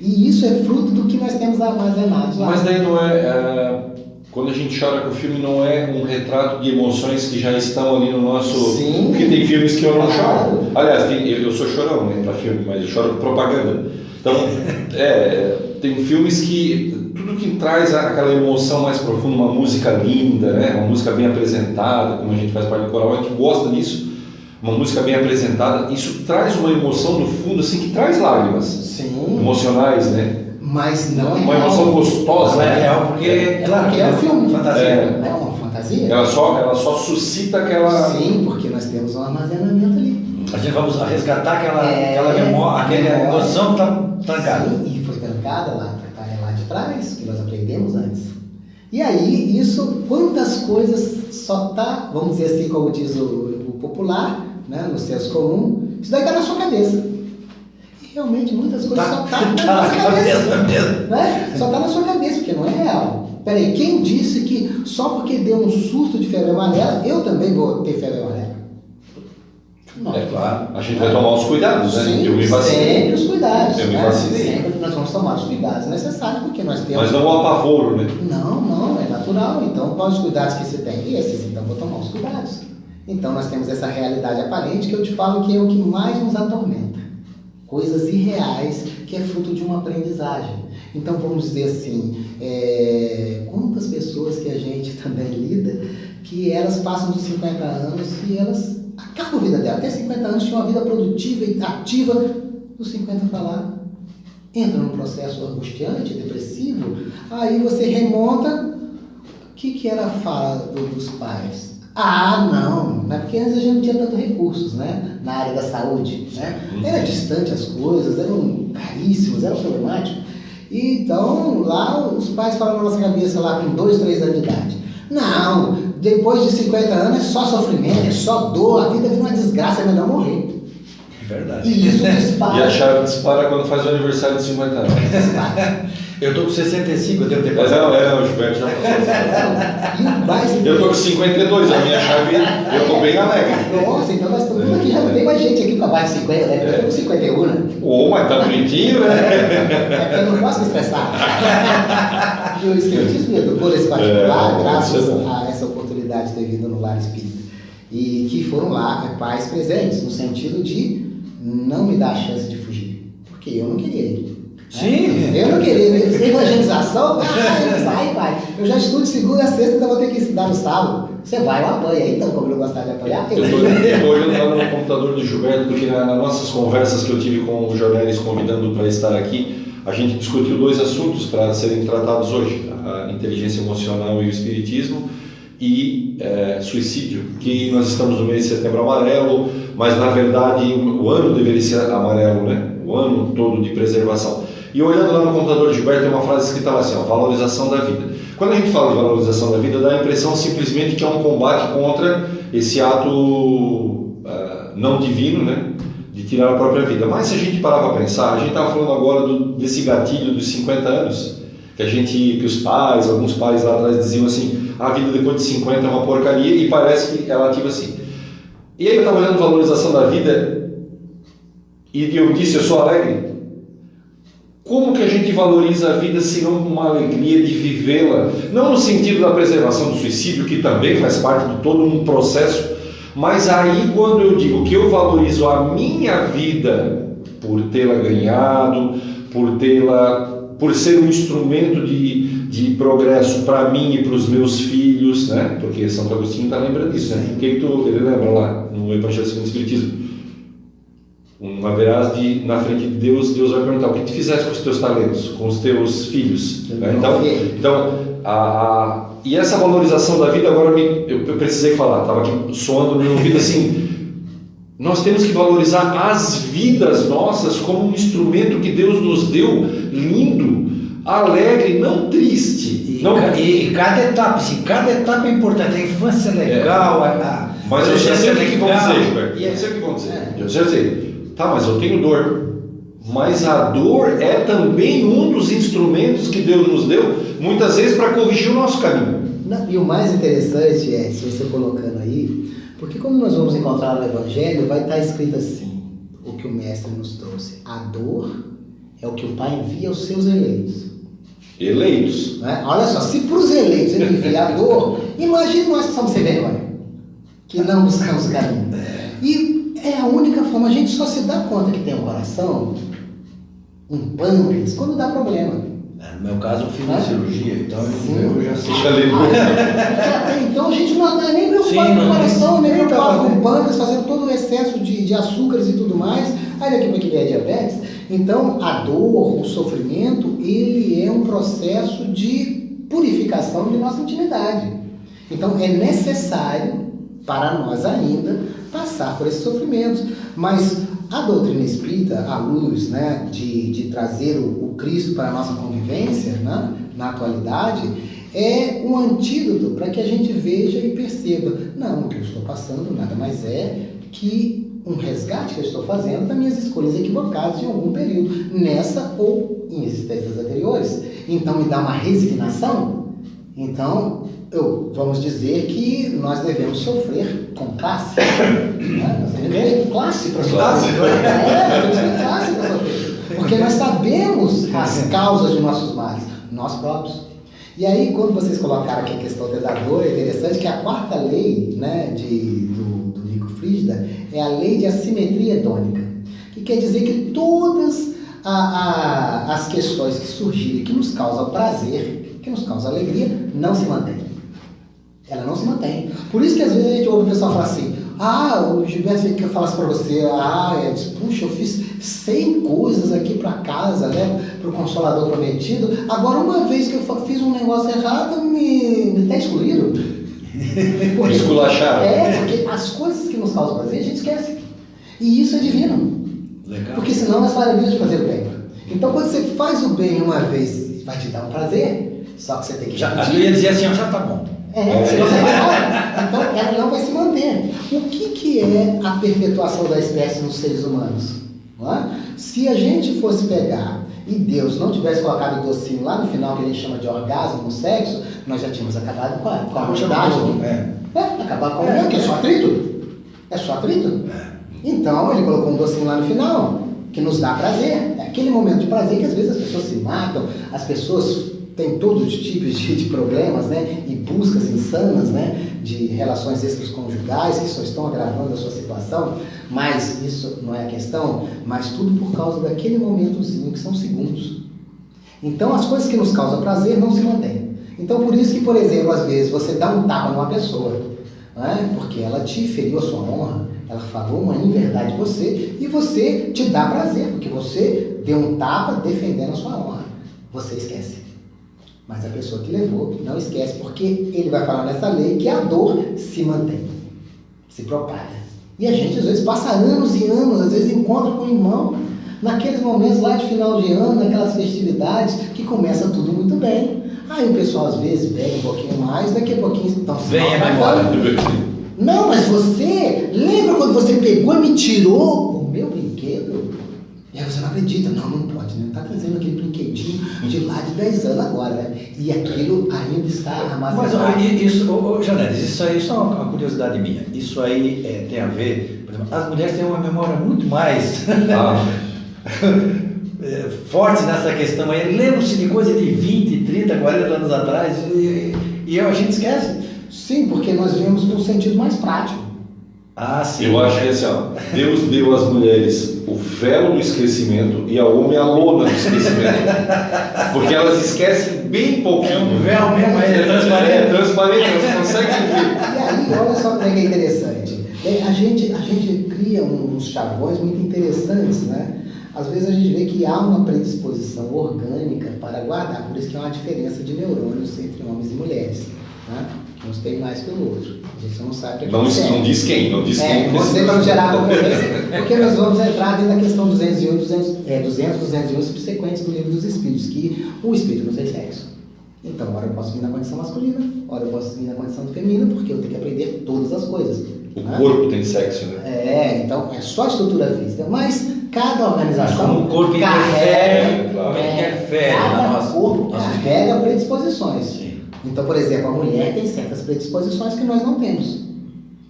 E isso é fruto do que nós temos armazenado lá. Mas daí não quando a gente chora com o filme, não é um retrato de emoções que já estão ali no nosso... Sim. Porque tem filmes que eu não Claro. choro. Aliás, eu sou chorão, né, pra filme, mas eu choro com propaganda. Então, tem filmes que tudo que traz aquela emoção mais profunda, uma música linda, né, uma música bem apresentada, como a gente faz parte do coral, a gente gosta disso. Uma música bem apresentada, isso traz uma emoção no fundo, assim, que traz lágrimas. Sim. Emocionais, né? Mas não é Uma real. emoção gostosa. Não é né? real, porque, claro, porque é um filme. fantasia. É uma fantasia? Ela só suscita aquela... Sim, porque nós temos um armazenamento ali. A gente vamos resgatar aquela memória, aquela emoção que está trancada. Sim, e foi trancada lá de trás, que nós aprendemos antes. E aí, isso, quantas coisas só tá, vamos dizer assim, como diz o popular, né, no senso comum, isso daí está na sua cabeça. E realmente muitas coisas só tá na sua cabeça. Mesmo. Né? Só está na sua cabeça, porque não é real. Peraí, quem disse que só porque deu um surto de febre amarela, eu também vou ter febre amarela? Não. É claro, a gente vai tomar os cuidados, né? Sim, Eu me vacinei. sempre os cuidados. Eu me né? vacinei. Sempre nós vamos tomar os cuidados necessários, porque nós temos... Mas não o apavoro, né? Não, é natural. Então, quais os cuidados que você tem? Esses, então vou tomar os cuidados. Então, nós temos essa realidade aparente que eu te falo que é o que mais nos atormenta. Coisas irreais que é fruto de uma aprendizagem. Então, vamos dizer assim, quantas pessoas que a gente também lida, que elas passam dos 50 anos e elas acabam a vida dela. Até 50 anos tinha uma vida produtiva e ativa, dos 50 para lá, entra num processo angustiante, depressivo, aí você remonta, o que era a fala dos pais? Não, porque antes a gente não tinha tantos recursos, né? Na área da saúde, né? Era distante as coisas, eram caríssimas, era problemático. Então, lá os pais falam na nossa cabeça lá com 2, 3 anos de idade. Não, depois de 50 anos é só sofrimento, é só dor, a vida é uma desgraça, é melhor morrer. Verdade. E isso dispara. E a chave dispara quando faz o aniversário de 50 anos. Eu tô com 65, eu devo ter Mas passado. não, o Gilberto já passou. E o mais Eu tô com 52, a minha chave, eu tô bem alegre. Nossa, então nós estamos aqui, já não tem mais gente aqui com abaixo de 50, né? Eu tô com 51, né? Mas tá bonitinho, né? É porque eu não posso me estressar. E o Espiritismo me educou nesse particular, É, graças isso é bom. a essa essa oportunidade de ter vindo no Lar Espírita. E que foram lá pais presentes, no sentido de não me dar a chance de fugir. Porque eu não queria ir. Sim. Eu não queria. Evangelização, sai, pai. Eu já estudo de segunda a sexta, então vou ter que estudar no sábado. Você vai, eu apoio. Então, como eu gostar de apoiar, eu estou olhando lá no computador do Gilberto, porque nas nossas conversas que eu tive com o Jonelis convidando para estar aqui, a gente discutiu 2 assuntos para serem tratados hoje: a inteligência emocional e o espiritismo, e suicídio, que nós estamos no mês de Setembro Amarelo, mas na verdade o ano deveria ser amarelo, né? O ano todo de preservação. E olhando lá no computador de Gilberto, tem uma frase escrita lá assim, ó, valorização da vida. Quando a gente fala de valorização da vida, dá a impressão simplesmente que é um combate contra esse ato não divino, né, de tirar a própria vida. Mas se a gente parar para pensar, a gente estava falando agora desse gatilho dos 50 anos, que os pais, alguns pais lá atrás diziam assim, a vida depois de 50 é uma porcaria, e parece que ela ativa assim. E aí eu estava olhando valorização da vida, e eu disse, eu sou alegre. Como que a gente valoriza a vida se não com uma alegria de vivê-la? Não no sentido da preservação do suicídio, que também faz parte de todo um processo, mas aí quando eu digo que eu valorizo a minha vida por tê-la ganhado, por ser um instrumento de progresso para mim e para os meus filhos, né? Porque Santo Agostinho está lembrando disso, né? O que ele lembra lá no Evangelho segundo o Espiritismo? Uma verás na frente de Deus, Deus vai perguntar: o que tu fizeste com os teus talentos, com os teus filhos? Né? Então e essa valorização da vida, agora eu precisei falar, estava aqui soando no meu ouvido assim, nós temos que valorizar as vidas nossas como um instrumento que Deus nos deu, lindo, alegre, não triste. E cada etapa é importante, a infância é legal, mas eu já sei o que vão dizer, Gilberto. Eu sei o que vão dizer. Eu já sei. Tá, mas eu tenho dor. Mas a dor é também um dos instrumentos que Deus nos deu, muitas vezes para corrigir o nosso caminho. E o mais interessante é, se você colocando aí, porque como nós vamos encontrar no Evangelho, vai estar escrito assim, o que o Mestre nos trouxe. A dor é o que o Pai envia aos seus eleitos. Eleitos. Né? Olha só, se para os eleitos ele envia a dor, imagine nós que somos sem vergonha, que não buscamos o caminho. E é a única forma, a gente só se dá conta que tem um coração, um pâncreas, quando dá problema. No meu caso, eu fiz uma cirurgia, então eu já sei. Então a gente não está nem preocupado com o coração, nem preocupado com o pâncreas, fazendo todo o excesso de açúcares e tudo mais. Aí daqui para que vier diabetes. Então a dor, o sofrimento, ele é um processo de purificação de nossa intimidade. Então é necessário para nós ainda passar por esses sofrimentos. Mas a doutrina espírita, à luz, né, de trazer o Cristo para a nossa convivência, né, na atualidade, é um antídoto para que a gente veja e perceba, não, o que eu estou passando nada mais é que um resgate que eu estou fazendo das minhas escolhas equivocadas em algum período, nessa ou em existências anteriores. Então me dá uma resignação. Então, vamos dizer que nós devemos sofrer com classe. Né? Nós devemos ter classe para sofrer. Nós devemos ter classe para sofrer. Porque nós sabemos as causas de nossos males, nós próprios. E aí, quando vocês colocaram aqui a questão da dor, é interessante que a 4ª lei, né, do Nico Frígida é a lei de assimetria hedônica, que quer dizer que todas as questões que surgirem, que nos causam prazer, que nos causam alegria, não se mantêm. Ela não se mantém. Por isso que às vezes a gente ouve o pessoal falar assim, o Gilberto que eu falasse para você, puxa, eu fiz 100 coisas aqui para casa, né, para o Consolador Prometido, agora uma vez que eu fiz um negócio errado, me tá excluído. Porque, esculacharam. Porque as coisas que nos causam prazer a gente esquece. E isso é divino. Legal. Porque senão nós faremos de fazer o bem. Então quando você faz o bem uma vez, vai te dar um prazer, só que você tem que repetir. Eu ia dizer assim, já tá bom. Se você vai, então ela não vai se manter. O que é a perpetuação da espécie nos seres humanos? Não é? Se a gente fosse pegar e Deus não tivesse colocado o docinho lá no final, que a gente chama de orgasmo no sexo, nós já tínhamos acabado com a quantidade. Acabar com que é só atrito. É só atrito. Então ele colocou um docinho lá no final, que nos dá prazer. É aquele momento de prazer que às vezes as pessoas se matam, as pessoas tem todos os tipos de problemas, né? E buscas insanas, né? De relações extraconjugais que só estão agravando a sua situação, mas isso não é a questão, mas tudo por causa daquele momentozinho que são segundos. Então as coisas que nos causam prazer não se mantêm. Então por isso que, por exemplo, às vezes você dá um tapa numa pessoa, né? Porque ela te feriu a sua honra, ela falou uma inverdade de você e você te dá prazer, porque você deu um tapa defendendo a sua honra. Você esquece. Mas a pessoa que levou não esquece, porque ele vai falar nessa lei que a dor se mantém, se propaga. E a gente às vezes passa anos e anos, às vezes encontra com o irmão, naqueles momentos lá de final de ano, naquelas festividades, que começa tudo muito bem. Aí o pessoal às vezes bebe um pouquinho mais, daqui a pouquinho estão se Vem a memória. Não, mas você lembra quando você pegou e me tirou o meu brinquedo? E aí você não acredita, não pode, né? Tá trazendo aquele brinquedinho de lá de 10 anos agora, né? E aquilo ainda está armazenado. Mas isso, Janelis, isso aí só uma curiosidade minha. Isso aí tem a ver, por exemplo, as mulheres têm uma memória muito mais forte nessa questão aí. Lembram-se de coisa de 20, 30, 40 anos atrás e a gente esquece. Sim, porque nós vemos num sentido mais prático. Ah, sim. Eu acho que é assim, ó, Deus deu às mulheres o véu do esquecimento e ao homem a lona do esquecimento. Porque elas esquecem bem pouquinho. É um véu mesmo, é transparente. É transparente, elas conseguem ver. E aí, olha só como é que é interessante. A gente cria uns chavões muito interessantes, né? Às vezes a gente vê que há uma predisposição orgânica para guardar, por isso que há uma diferença de neurônios entre homens e mulheres, né? Uns tem mais que o outro. A gente não sabe o que acontece. Não diz quem, não diz quem. Não dizer para não gerar concorrência, porque nós vamos entrar dentro da questão 201, 201 subsequentes do Livro dos Espíritos, que o Espírito nos é sexo. Então, ora eu posso vir na condição masculina, ora eu posso vir na condição feminina, porque eu tenho que aprender todas as coisas. O corpo tem sexo, né? Então é só estrutura física, mas cada organização como o corpo interfere cada na nossa, corpo carrega predisposições. Sim. Então, por exemplo, a mulher tem certas predisposições que nós não temos.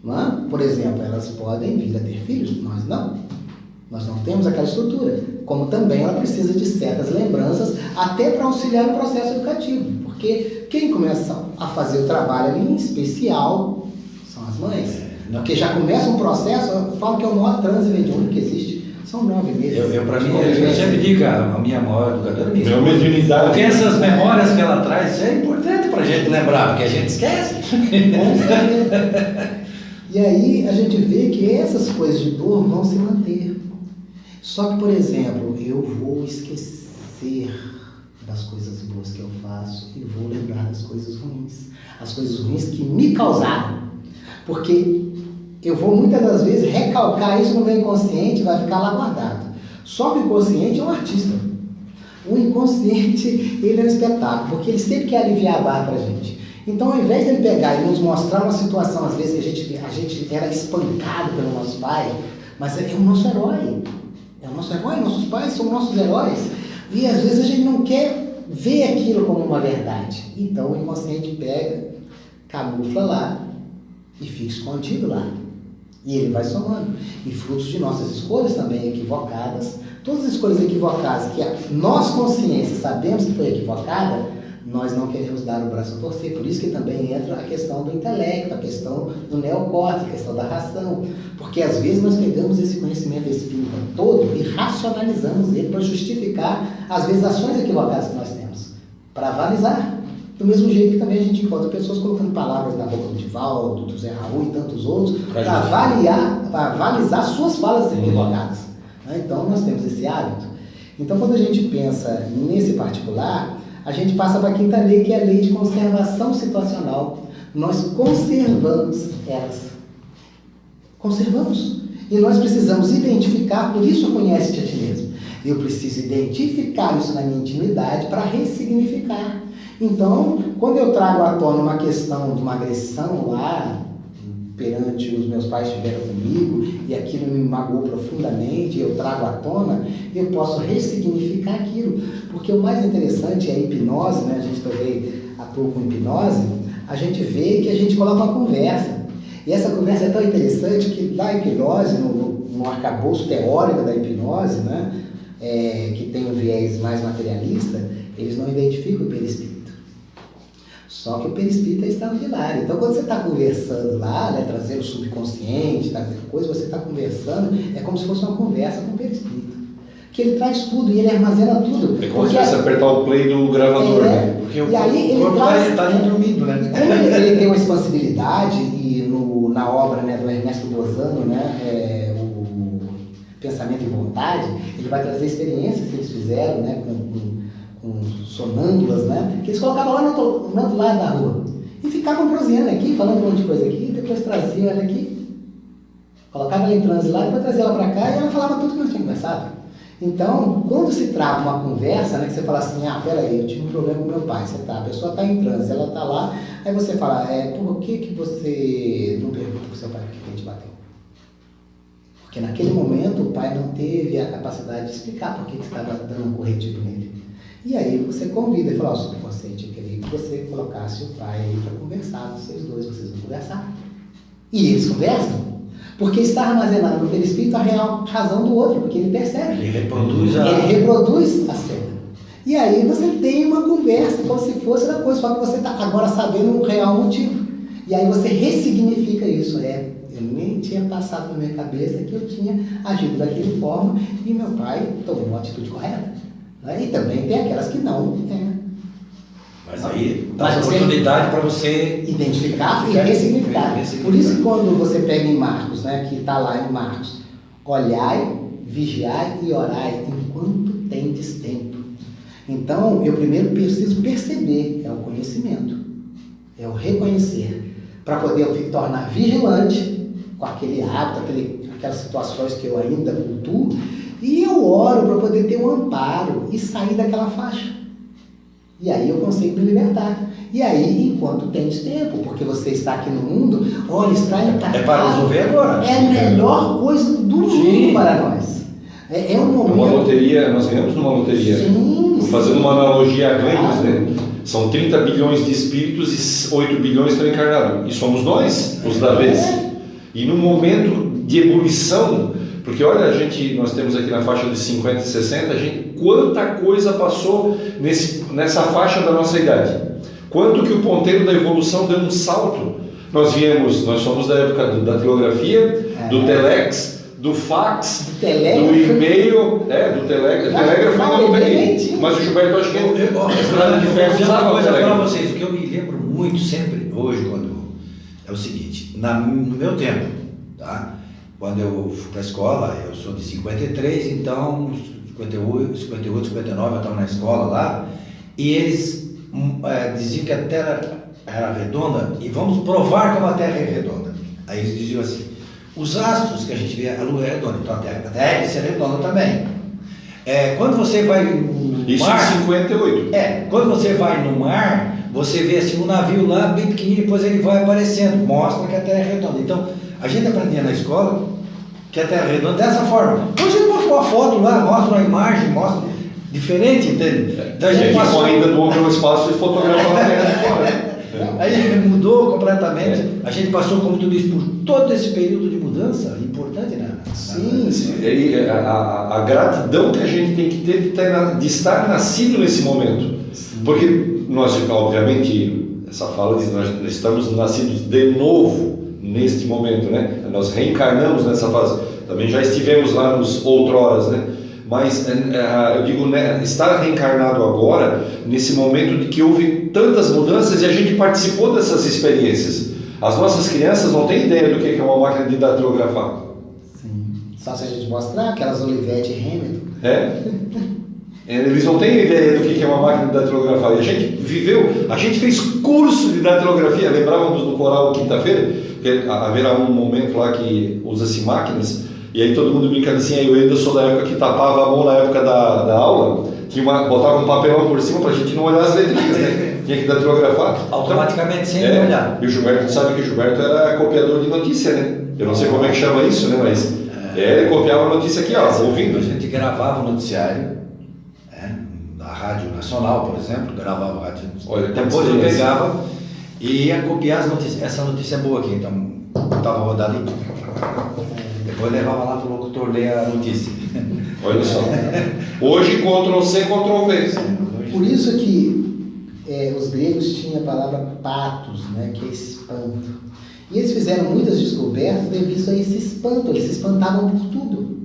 Não é? Por exemplo, elas podem vir a ter filhos, nós não. Nós não temos aquela estrutura. Como também ela precisa de certas lembranças, até para auxiliar no processo educativo. Porque quem começa a fazer o trabalho ali, em especial, são as mães. Porque já começa um processo, eu falo que é o maior transe mediúnico que existe. São 9 meses. Para mim, eu sempre digo, a minha maior educadora é minha mediunidade. Porque essas memórias que ela traz, isso é importante para a gente lembrar, porque a gente esquece. Com certeza. E aí a gente vê que essas coisas de dor vão se manter. Só que, por exemplo, eu vou esquecer das coisas boas que eu faço e vou lembrar das coisas ruins. As coisas ruins que me causaram. Porque eu vou muitas das vezes recalcar isso no meu inconsciente, vai ficar lá guardado. Só que o inconsciente é um artista. O inconsciente, ele é um espetáculo, porque ele sempre quer aliviar a barra para a gente. Então, ao invés de ele pegar e nos mostrar uma situação, às vezes, que a gente era espancado pelo nosso pai, mas é o nosso herói. É o nosso herói, nossos pais são nossos heróis. E às vezes a gente não quer ver aquilo como uma verdade. Então, o inconsciente pega, camufla lá e fica escondido lá. E ele vai somando. E frutos de nossas escolhas também equivocadas, todas as escolhas equivocadas que nós, consciência, sabemos que foi equivocada, nós não queremos dar o braço a torcer. Por isso que também entra a questão do intelecto, a questão do neocórtex, a questão da ração. Porque às vezes nós pegamos esse conhecimento espírita todo e racionalizamos ele para justificar, às vezes, ações equivocadas que nós temos. Para avalizar. Do mesmo jeito que também a gente encontra pessoas colocando palavras na boca do Divaldo, do Zé Raul e tantos outros, para avalizar suas falas equivocadas. Então, nós temos esse hábito. Então, quando a gente pensa nesse particular, a gente passa para a quinta lei, que é a lei de conservação situacional. Nós conservamos elas. Conservamos. E nós precisamos identificar, por isso conhece-te a ti mesmo. Eu preciso identificar isso na minha intimidade para ressignificar. Então, quando eu trago à tona uma questão de uma agressão lá, perante os meus pais tiveram comigo, e aquilo me magoou profundamente, eu trago à tona, eu posso ressignificar aquilo. Porque o mais interessante é a hipnose, né? A gente também atua com hipnose, a gente vê que a gente coloca uma conversa. E essa conversa é tão interessante que na hipnose, no arcabouço teórico da hipnose, né? Que tem um viés mais materialista, eles não identificam o perispírito. Só que o perispírito é extraordinário. Então, quando você está conversando lá, né, trazendo o subconsciente, trazendo coisa, você está conversando, é como se fosse uma conversa com o perispírito. Que ele traz tudo e ele armazena tudo. É como se fosse apertar o play do gravador, né? Porque e aí ele corpo traz... está ali dormindo, né? E como ele tem uma expansibilidade, e na obra, né, do Ernesto Bozano, né, o Pensamento e Vontade, ele vai trazer experiências que eles fizeram, né, com sonâmbulas, né, que eles colocavam lá no outro lado da rua e ficavam proseando aqui, falando um monte de coisa aqui, depois traziam ela aqui, colocava ela em transe lá, depois trazia ela para cá e ela falava tudo que nós tínhamos conversado. Então, quando se trava uma conversa, né, que você fala assim, peraí, eu tive um problema com meu pai, a pessoa está em transe, ela está lá, aí você fala, por que você não pergunta para o seu pai por que ele te bateu? Porque naquele momento o pai não teve a capacidade de explicar por que estava dando um corretivo nele. E aí você convida e fala, subconsciente, eu queria que você colocasse o pai aí para conversar, vocês dois vão conversar. E eles conversam. Porque está armazenado no perispírito a real razão do outro, porque ele percebe. Ele reproduz a cena. E aí você tem uma conversa como se fosse uma coisa, só que você está agora sabendo o real motivo. E aí você ressignifica isso. Eu nem tinha passado na minha cabeça que eu tinha agido daquela forma e meu pai tomou uma atitude correta. Né? E também tem aquelas que não. Mas aí dá uma oportunidade para você identificar e ressignificar. Por isso que quando você pega em Marcos, né, que está lá em Marcos, olhai, vigiai e orai enquanto tendes tempo. Então, eu primeiro preciso perceber, é o conhecimento, é o reconhecer, para poder eu me tornar vigilante com aquele hábito, aquelas situações que eu ainda cultuo, e eu oro para poder ter um amparo e sair daquela faixa. E aí eu consigo me libertar. E aí, enquanto tens tempo, porque você está aqui no mundo, olha, está encantado. É para resolver agora. É a melhor coisa do mundo para nós. É um momento... Uma loteria, nós ganhamos numa loteria. Sim, fazendo uma analogia a ganhos, né? São 30 bilhões de espíritos e 8 bilhões estão encarnados. E somos nós, os da vez. E no momento de ebulição, porque olha, nós temos aqui na faixa de 50 e 60, quanta coisa passou nessa faixa da nossa idade. Quanto que o ponteiro da evolução deu um salto. Nós somos da época da telegrafia, do telex, do fax, do e-mail, do telégrafo ainda não peguei. Mas o Gilberto, acho que eu vou dizer uma coisa para vocês, o que eu me lembro muito sempre, hoje, é o seguinte, no meu tempo, tá? Quando eu fui para a escola, eu sou de 53, então 58, 59 eu estava na escola lá, e eles diziam que a Terra era redonda, e vamos provar como a Terra é redonda. Aí eles diziam assim, os astros que a gente vê, a Lua é redonda, então a Terra deve ser redonda também. Quando você vai no isso mar... Isso em 58. Quando você vai no mar, você vê assim um navio lá, bem pequenininho, depois ele vai aparecendo, mostra que a Terra é redonda. Então, a gente aprendia na escola que a Terra é redonda dessa forma. Hoje ele mostra uma foto lá, mostra uma imagem, mostra diferente, entende? Então a gente passou ainda do outro espaço e fotografou a Terra de fora. Aí mudou completamente. A gente passou, como tu disse, por todo esse período de mudança importante, né? Sim. A gratidão que a gente tem que ter de estar nascido nesse momento. Sim. Porque nós, obviamente, essa fala diz, nós estamos nascidos de novo neste momento, né? Nós reencarnamos nessa fase. Também já estivemos lá nos outroras, né? Mas eu digo, né, estar reencarnado agora, nesse momento de que houve tantas mudanças e a gente participou dessas experiências. As nossas crianças não têm ideia do que é uma máquina de datilografar. Sim. Só se a gente mostrar aquelas Olivetti Hamilton. Eles não têm ideia do que é uma máquina de datilografar. E a gente fez curso de datilografia, lembrávamos do coral quinta-feira, que haverá um momento lá que usa-se máquinas. E aí todo mundo brincando assim, eu ainda sou da época que tapava a mão na época da aula, botava um papelão por cima pra gente não olhar as letrinhas, né? Tinha que datilografar. Automaticamente, sem olhar. E o Gilberto, sabe que o Gilberto era copiador de notícia, né? Eu não sei como é que chama isso, né? Mas ele copiava a notícia aqui, ouvindo. A gente gravava o noticiário, da Rádio Nacional, por exemplo, gravava a rádio. Depois eu pegava e ia copiar as notícias. Essa notícia é boa aqui, então estava rodada em... Depois levava lá para o locutor ler a notícia. Olha só. Hoje, Ctrl-C, Ctrl-V. Por isso que os gregos tinham a palavra patos, né, que é espanto. E eles fizeram muitas descobertas devido a esse espanto, eles se espantavam por tudo.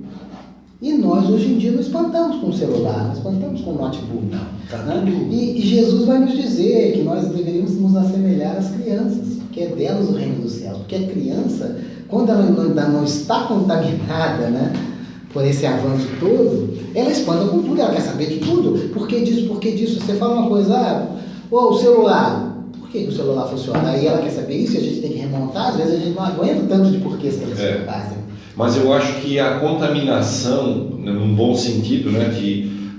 E nós hoje em dia não espantamos com o celular, não espantamos com o notebook. Né? E Jesus vai nos dizer que nós deveríamos nos assemelhar às crianças, porque é delas o reino dos céus. Porque a criança, quando ela ainda não está contaminada, né, por esse avanço todo, ela espanta com tudo, ela quer saber de tudo. Por que disso? Por que disso? Você fala uma coisa, o celular, por que o celular funciona? Aí ela quer saber isso e a gente tem que remontar, às vezes a gente não aguenta tanto de porquês que eles fazem. Mas eu acho que a contaminação, num bom sentido, né,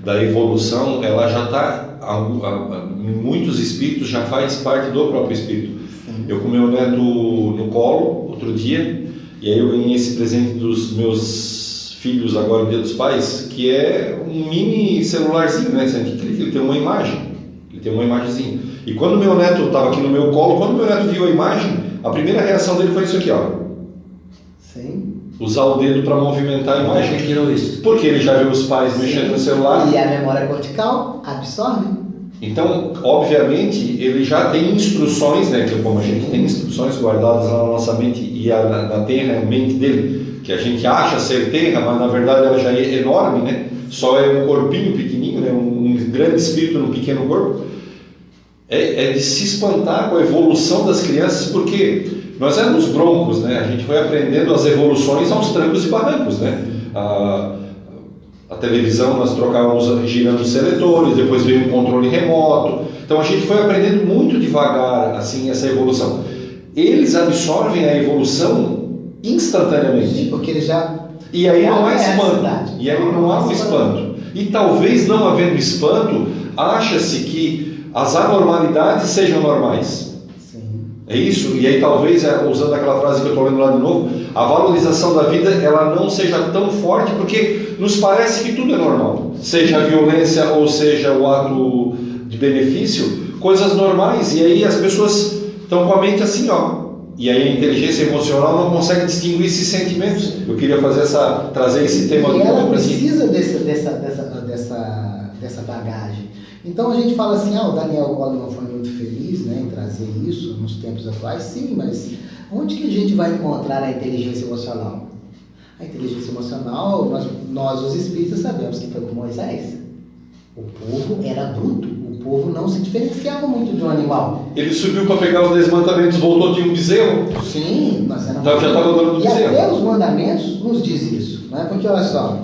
da evolução, ela já está, em muitos espíritos, já faz parte do próprio espírito. Sim. Eu com meu neto no colo, outro dia, e aí eu ganhei esse presente dos meus filhos agora no Dia dos Pais, que é um mini celularzinho, né? Ele tem uma imagem, ele tem uma imagenzinha. E quando meu neto estava aqui no meu colo, quando meu neto viu a imagem, a primeira reação dele foi isso aqui, ó. Sim. Usar o dedo para movimentar a imagem. Por que tirou isso? Porque ele já viu os pais mexendo no celular. E a memória cortical absorve. Então, obviamente, ele já tem instruções, né? Que como a gente tem instruções guardadas na nossa mente e na terra, a mente dele, que a gente acha ser terra, mas na verdade ela já é enorme, né? Só é um corpinho pequenininho, né? Um grande espírito num pequeno corpo. É de se espantar com a evolução das crianças, porque nós éramos broncos, né? A gente foi aprendendo as evoluções aos trancos e barrancos, né? A televisão nós trocávamos girando os seletores, depois veio um controle remoto. Então a gente foi aprendendo muito devagar assim essa evolução. Eles absorvem a evolução instantaneamente. Sim, porque eles já... E aí não há espanto. E aí não há um espanto. E talvez não havendo espanto, acha-se que as anormalidades sejam normais. É isso? E aí talvez, usando aquela frase que eu estou lendo lá de novo, a valorização da vida ela não seja tão forte porque nos parece que tudo é normal. Seja a violência ou seja o ato de benefício, coisas normais. E aí as pessoas estão com a mente assim, ó. E aí a inteligência emocional não consegue distinguir esses sentimentos. Eu queria trazer esse tema e do ela pouco precisa dessa bagagem. Então a gente fala assim, o Daniel Goleman foi muito feliz, né, em trazer isso nos tempos atuais. Sim, mas onde que a gente vai encontrar a inteligência emocional? A inteligência emocional, nós os espíritas sabemos que foi com Moisés. O povo era bruto, o povo não se diferenciava muito de um animal. Ele subiu para pegar os 10 mandamentos, voltou de um bezerro? Sim, nós éramos... Então já estava dando do bezerro. E até os mandamentos nos diz isso, né? Porque olha só,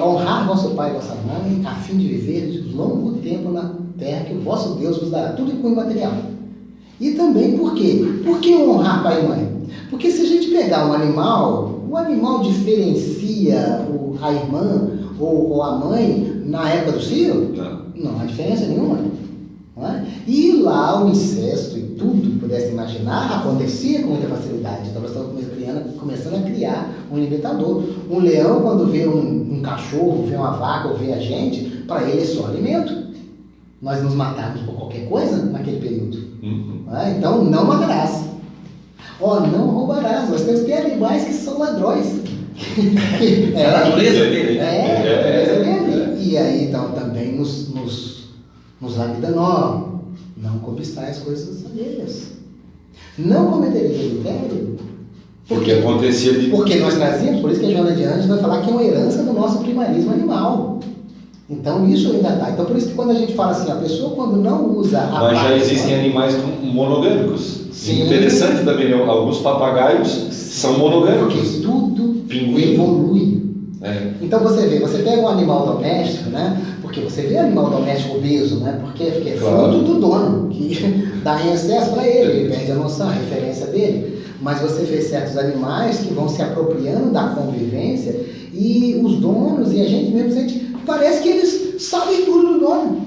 honrar vosso pai e vossa mãe, a fim de viver longo tempo na terra que o vosso Deus vos dará, tudo em cunho material. E também por quê? Por que honrar pai e mãe? Porque se a gente pegar um animal, o animal diferencia a irmã ou a mãe na época do cio? Não há diferença nenhuma. Não é? E lá o incesto e tudo, pudesse imaginar, acontecia com muita facilidade. Então nós estamos começando a criar um limitador. Um leão, quando vê um cachorro, vê uma vaca ou vê a gente, para ele é só alimento. Nós nos matávamos por qualquer coisa naquele período. Não é? Então não matarás. Não roubarás. Nós temos que ter animais que são ladrões. É a natureza dele. A natureza dele. E aí então também nos lapida não cobiçar as coisas alheias. Não cometeria adultério. Porque acontecia de... Porque nós trazíamos, por isso que a Joana de Anjos vai falar que é uma herança do nosso primarismo animal. Então isso ainda está. Então por isso que quando a gente fala assim, a pessoa quando não usa a... Mas já existem animais monogâmicos. Sim. Interessante também, alguns papagaios são monogâmicos. Porque tudo Pinguim. evolui. Então você pega um animal doméstico, né? Porque você vê animal doméstico obeso, né? Porque é fruto do dono, que dá em excesso para ele perde a noção, a referência dele. Mas você vê certos animais que vão se apropriando da convivência e os donos e a gente mesmo parece que eles sabem tudo do dono.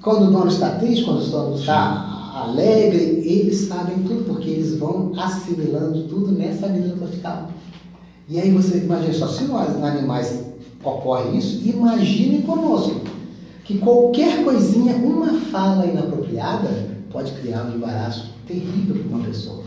Quando o dono está triste, quando o dono está alegre, eles sabem tudo, porque eles vão assimilando tudo nessa medida cortical. E aí você imagina só, se nos animais ocorre isso, imagine conosco, que qualquer coisinha, uma fala inapropriada, pode criar um embaraço terrível para uma pessoa,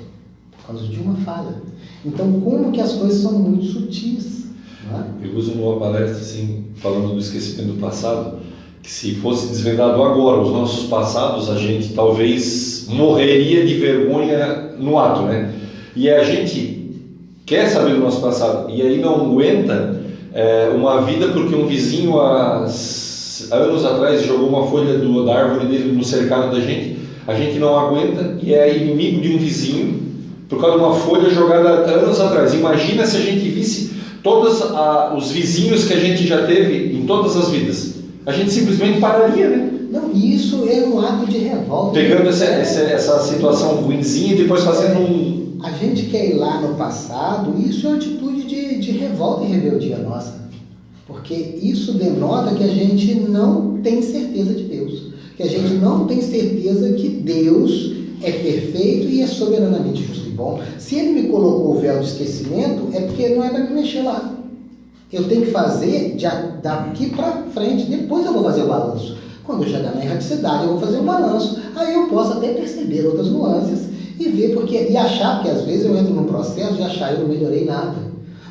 por causa de uma fala. Então, como que as coisas são muito sutis, não é? Eu uso numa palestra, assim, falando do esquecimento do passado, que se fosse desvendado agora os nossos passados, a gente talvez morreria de vergonha no ato, né? E a gente quer saber do nosso passado, e aí não aguenta uma vida porque um vizinho há anos atrás jogou uma folha da árvore dele no cercado da gente, a gente não aguenta e é inimigo de um vizinho por causa de uma folha jogada anos atrás. Imagina se a gente visse todos os vizinhos que a gente já teve em todas as vidas. A gente simplesmente pararia, né? Não, isso é um ato de revolta. Pegando essa situação ruinzinha e depois fazendo um... A gente quer ir lá no passado, isso é uma atitude de revolta e rebeldia nossa. Porque isso denota que a gente não tem certeza de Deus. Que a gente não tem certeza que Deus é perfeito e é soberanamente justo e bom. Se Ele me colocou o véu de esquecimento, é porque não é para me mexer lá. Eu tenho que fazer daqui para frente, depois eu vou fazer o balanço. Quando eu chegar na erraticidade, eu vou fazer um balanço. Aí eu posso até perceber outras nuances e ver, e achar, porque às vezes eu entro num processo de achar eu não melhorei nada.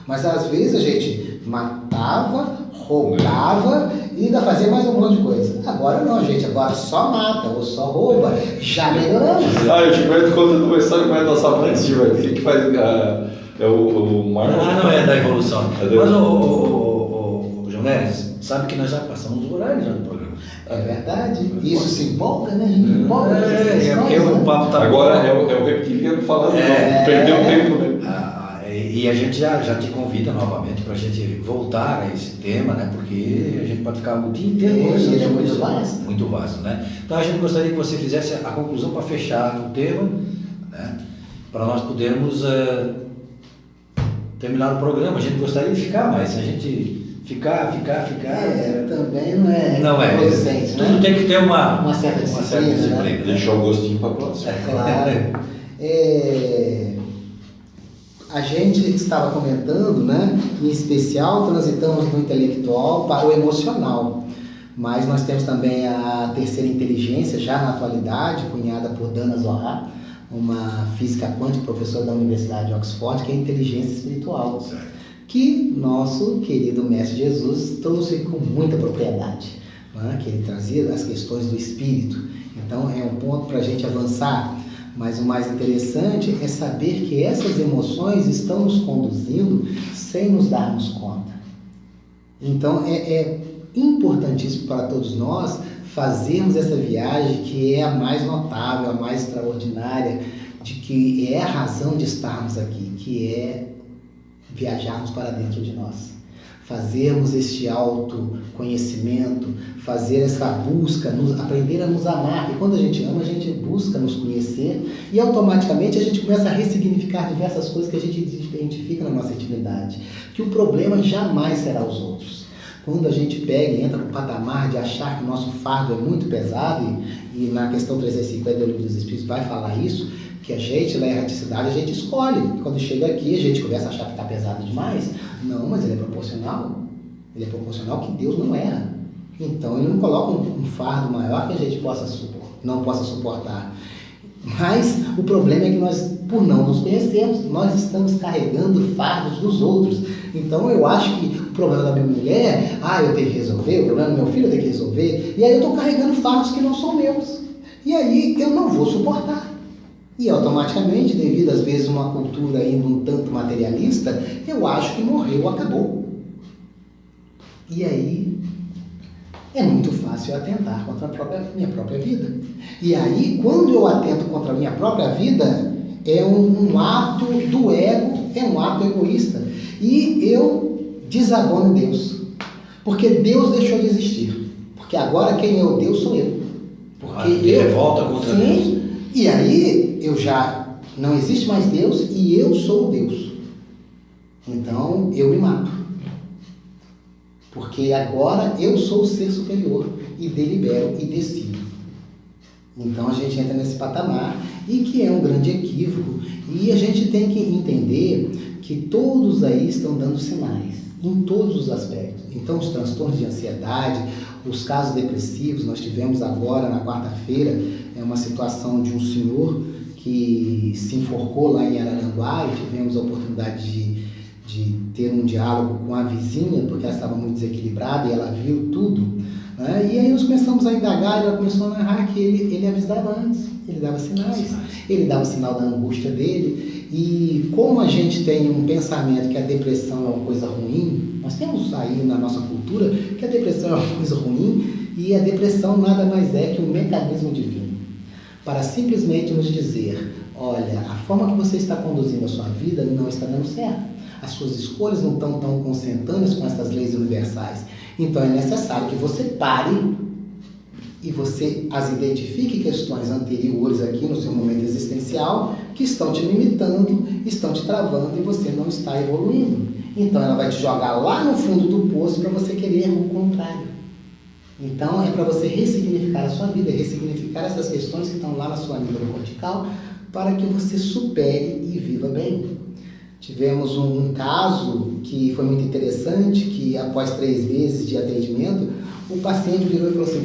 Mas às vezes a gente matava, roubava e ainda fazia mais um monte de coisa. Agora não, gente, agora só mata ou só rouba, já melhoramos. O Gilberto conta uma história mais nossa mãe, Gilberto, que faz o Marcos. Não é da evolução. Mas o João Neres, sabe que nós já passamos o horário já do programa. É verdade. Isso se empolga, né? A gente empolga. Porque o papo tá agora bom. É o reptiliano falando, perdeu o tempo, né? E a gente já te convida novamente para a gente voltar a esse tema, né? Porque a gente pode ficar o dia inteiro conversando ele é sobre muito isso. vasto. Muito vasto, né? Então a gente gostaria que você fizesse a conclusão para fechar o tema, né? Para nós podermos terminar o programa. A gente gostaria de ficar, mas se a gente ficar. Também não é. Producente, tudo né? Tem que ter uma certa disciplina. Né? Deixar o gostinho para a próxima. Claro. A gente estava comentando, né? Em especial, transitamos do intelectual para o emocional. Mas nós temos também a terceira inteligência, já na atualidade, cunhada por Dana Zohar, uma física quântica, professora da Universidade de Oxford, que é a inteligência espiritual. Que nosso querido Mestre Jesus trouxe com muita propriedade, né? Que ele trazia as questões do espírito. Então é um ponto para a gente avançar, mas o mais interessante é saber que essas emoções estão nos conduzindo sem nos darmos conta. Então é importantíssimo para todos nós fazermos essa viagem que é a mais notável, a mais extraordinária, de que é a razão de estarmos aqui, que é viajarmos para dentro de nós, fazermos este autoconhecimento, fazer essa busca, aprender a nos amar, porque quando a gente ama, a gente busca nos conhecer e automaticamente a gente começa a ressignificar diversas coisas que a gente identifica na nossa intimidade, que o problema jamais será os outros. Quando a gente pega e entra no patamar de achar que o nosso fardo é muito pesado, e na questão 350 do Livro dos Espíritos vai falar isso, que a gente, na erraticidade, a gente escolhe. Quando chega aqui, a gente começa a achar que está pesado demais. Não, mas ele é proporcional. Ele é proporcional que Deus não erra. Então, ele não coloca um fardo maior que a gente não possa suportar. Mas o problema é que nós, por não nos conhecermos, nós estamos carregando fardos dos outros. Então, eu acho que o problema da minha mulher, eu tenho que resolver, o problema do meu filho eu tenho que resolver, e aí eu estou carregando fardos que não são meus. E aí eu não vou suportar. E automaticamente, devido às vezes a uma cultura ainda um tanto materialista, eu acho que morreu, acabou. E aí é muito fácil eu atentar contra a minha própria vida. E aí, quando eu atento contra a minha própria vida, é um ato do ego, é um ato egoísta. E eu desabono Deus. Porque Deus deixou de existir. Porque agora quem é o Deus sou eu. Porque ele revolta contra Deus. E aí eu já não existe mais Deus e eu sou o Deus. Então eu me mato. Porque agora eu sou o ser superior e delibero e decido. Então a gente entra nesse patamar e que é um grande equívoco. E a gente tem que entender que todos aí estão dando sinais, em todos os aspectos. Então os transtornos de ansiedade, os casos depressivos, nós tivemos agora na quarta-feira uma situação de um senhor que se enforcou lá em Araranguá e tivemos a oportunidade de ter um diálogo com a vizinha, porque ela estava muito desequilibrada e ela viu tudo, Né? E aí nós começamos a indagar, ela começou a narrar que ele avisava antes, ele dava sinais, ele dava o sinal da angústia dele. E como a gente tem um pensamento que a depressão é uma coisa ruim, nós temos aí na nossa cultura que a depressão é uma coisa ruim, e a depressão nada mais é que um mecanismo divino para simplesmente nos dizer: olha, a forma que você está conduzindo a sua vida não está dando certo, as suas escolhas não estão tão consentâneas com essas leis universais, então é necessário que você pare e você as identifique, questões anteriores aqui no seu momento existencial que estão te limitando, estão te travando e você não está evoluindo. Então ela vai te jogar lá no fundo do poço para você querer o contrário. Então é para você ressignificar a sua vida, ressignificar essas questões que estão lá na sua amígdala cortical para que você supere e viva bem. Tivemos um caso que foi muito interessante, que após 3 meses de atendimento, o paciente virou e falou assim: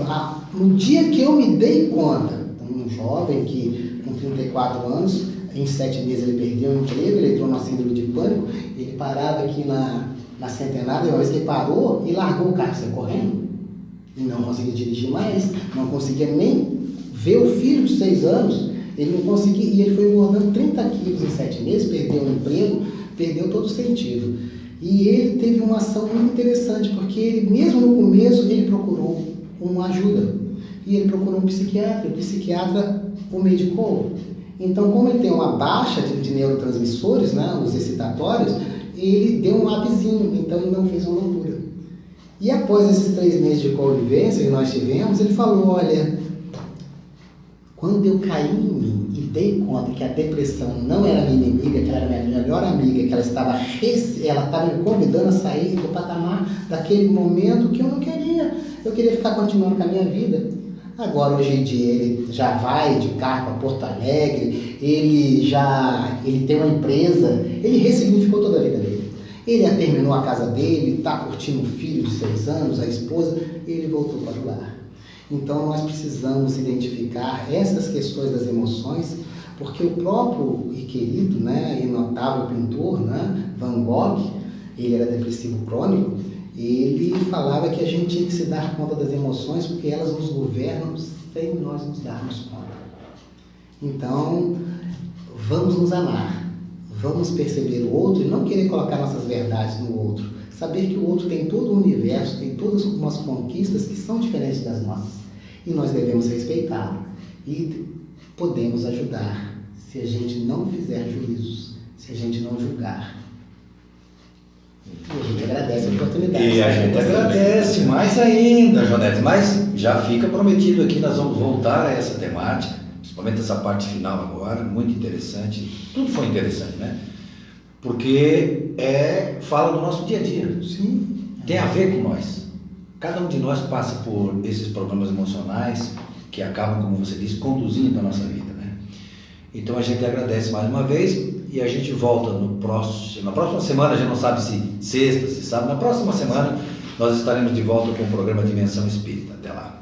no dia que eu me dei conta, um jovem que com 34 anos, em 7 meses ele perdeu o emprego, ele entrou na síndrome de pânico, ele parava aqui na Centenária, uma vez que ele parou e largou o carro, saiu correndo, e não conseguia dirigir mais, não conseguia nem ver o filho de 6 anos, ele não conseguia, e ele foi engordando 30 quilos em 7 meses, perdeu o emprego, perdeu todo o sentido. E ele teve uma ação muito interessante, porque ele, mesmo no começo, ele procurou uma ajuda. E ele procurou um psiquiatra, o psiquiatra o medicou. Então, como ele tem uma baixa de neurotransmissores, né, os excitatórios, ele deu um upzinho, então ele não fez uma loucura. E após esses 3 meses de convivência que nós tivemos, ele falou: olha, quando eu caí em mim e dei conta que a depressão não era minha inimiga, que ela era minha melhor amiga, que ela estava me convidando a sair do patamar daquele momento que eu não queria. Eu queria ficar continuando com a minha vida. Agora, hoje em dia, ele já vai de carro para Porto Alegre, ele tem uma empresa, ele ressignificou toda a vida dele. Ele terminou a casa dele, está curtindo um filho de 6 anos, a esposa, e ele voltou para o lar. Então, nós precisamos identificar essas questões das emoções, porque o próprio e querido, né, e notável pintor, né, Van Gogh, ele era depressivo crônico, ele falava que a gente tinha que se dar conta das emoções porque elas nos governam sem nós nos darmos conta. Então, vamos nos amar, vamos perceber o outro e não querer colocar nossas verdades no outro. Saber que o outro tem todo o universo, tem todas umas conquistas que são diferentes das nossas. E nós devemos respeitá-lo. E podemos ajudar se a gente não fizer juízos, se a gente não julgar. E a gente agradece a oportunidade. E a gente agradece mais ainda, Joanete. Mas já fica prometido aqui, nós vamos voltar a essa temática, principalmente essa parte final agora, muito interessante. Tudo foi interessante, né? Porque fala do nosso dia a dia. Sim. Tem a ver com nós. Cada um de nós passa por esses problemas emocionais que acabam, como você disse, conduzindo a nossa vida, né? Então a gente agradece mais uma vez e a gente volta na próxima semana, a gente não sabe se sexta, se sábado, na próxima semana nós estaremos de volta com o programa Dimensão Espírita. Até lá.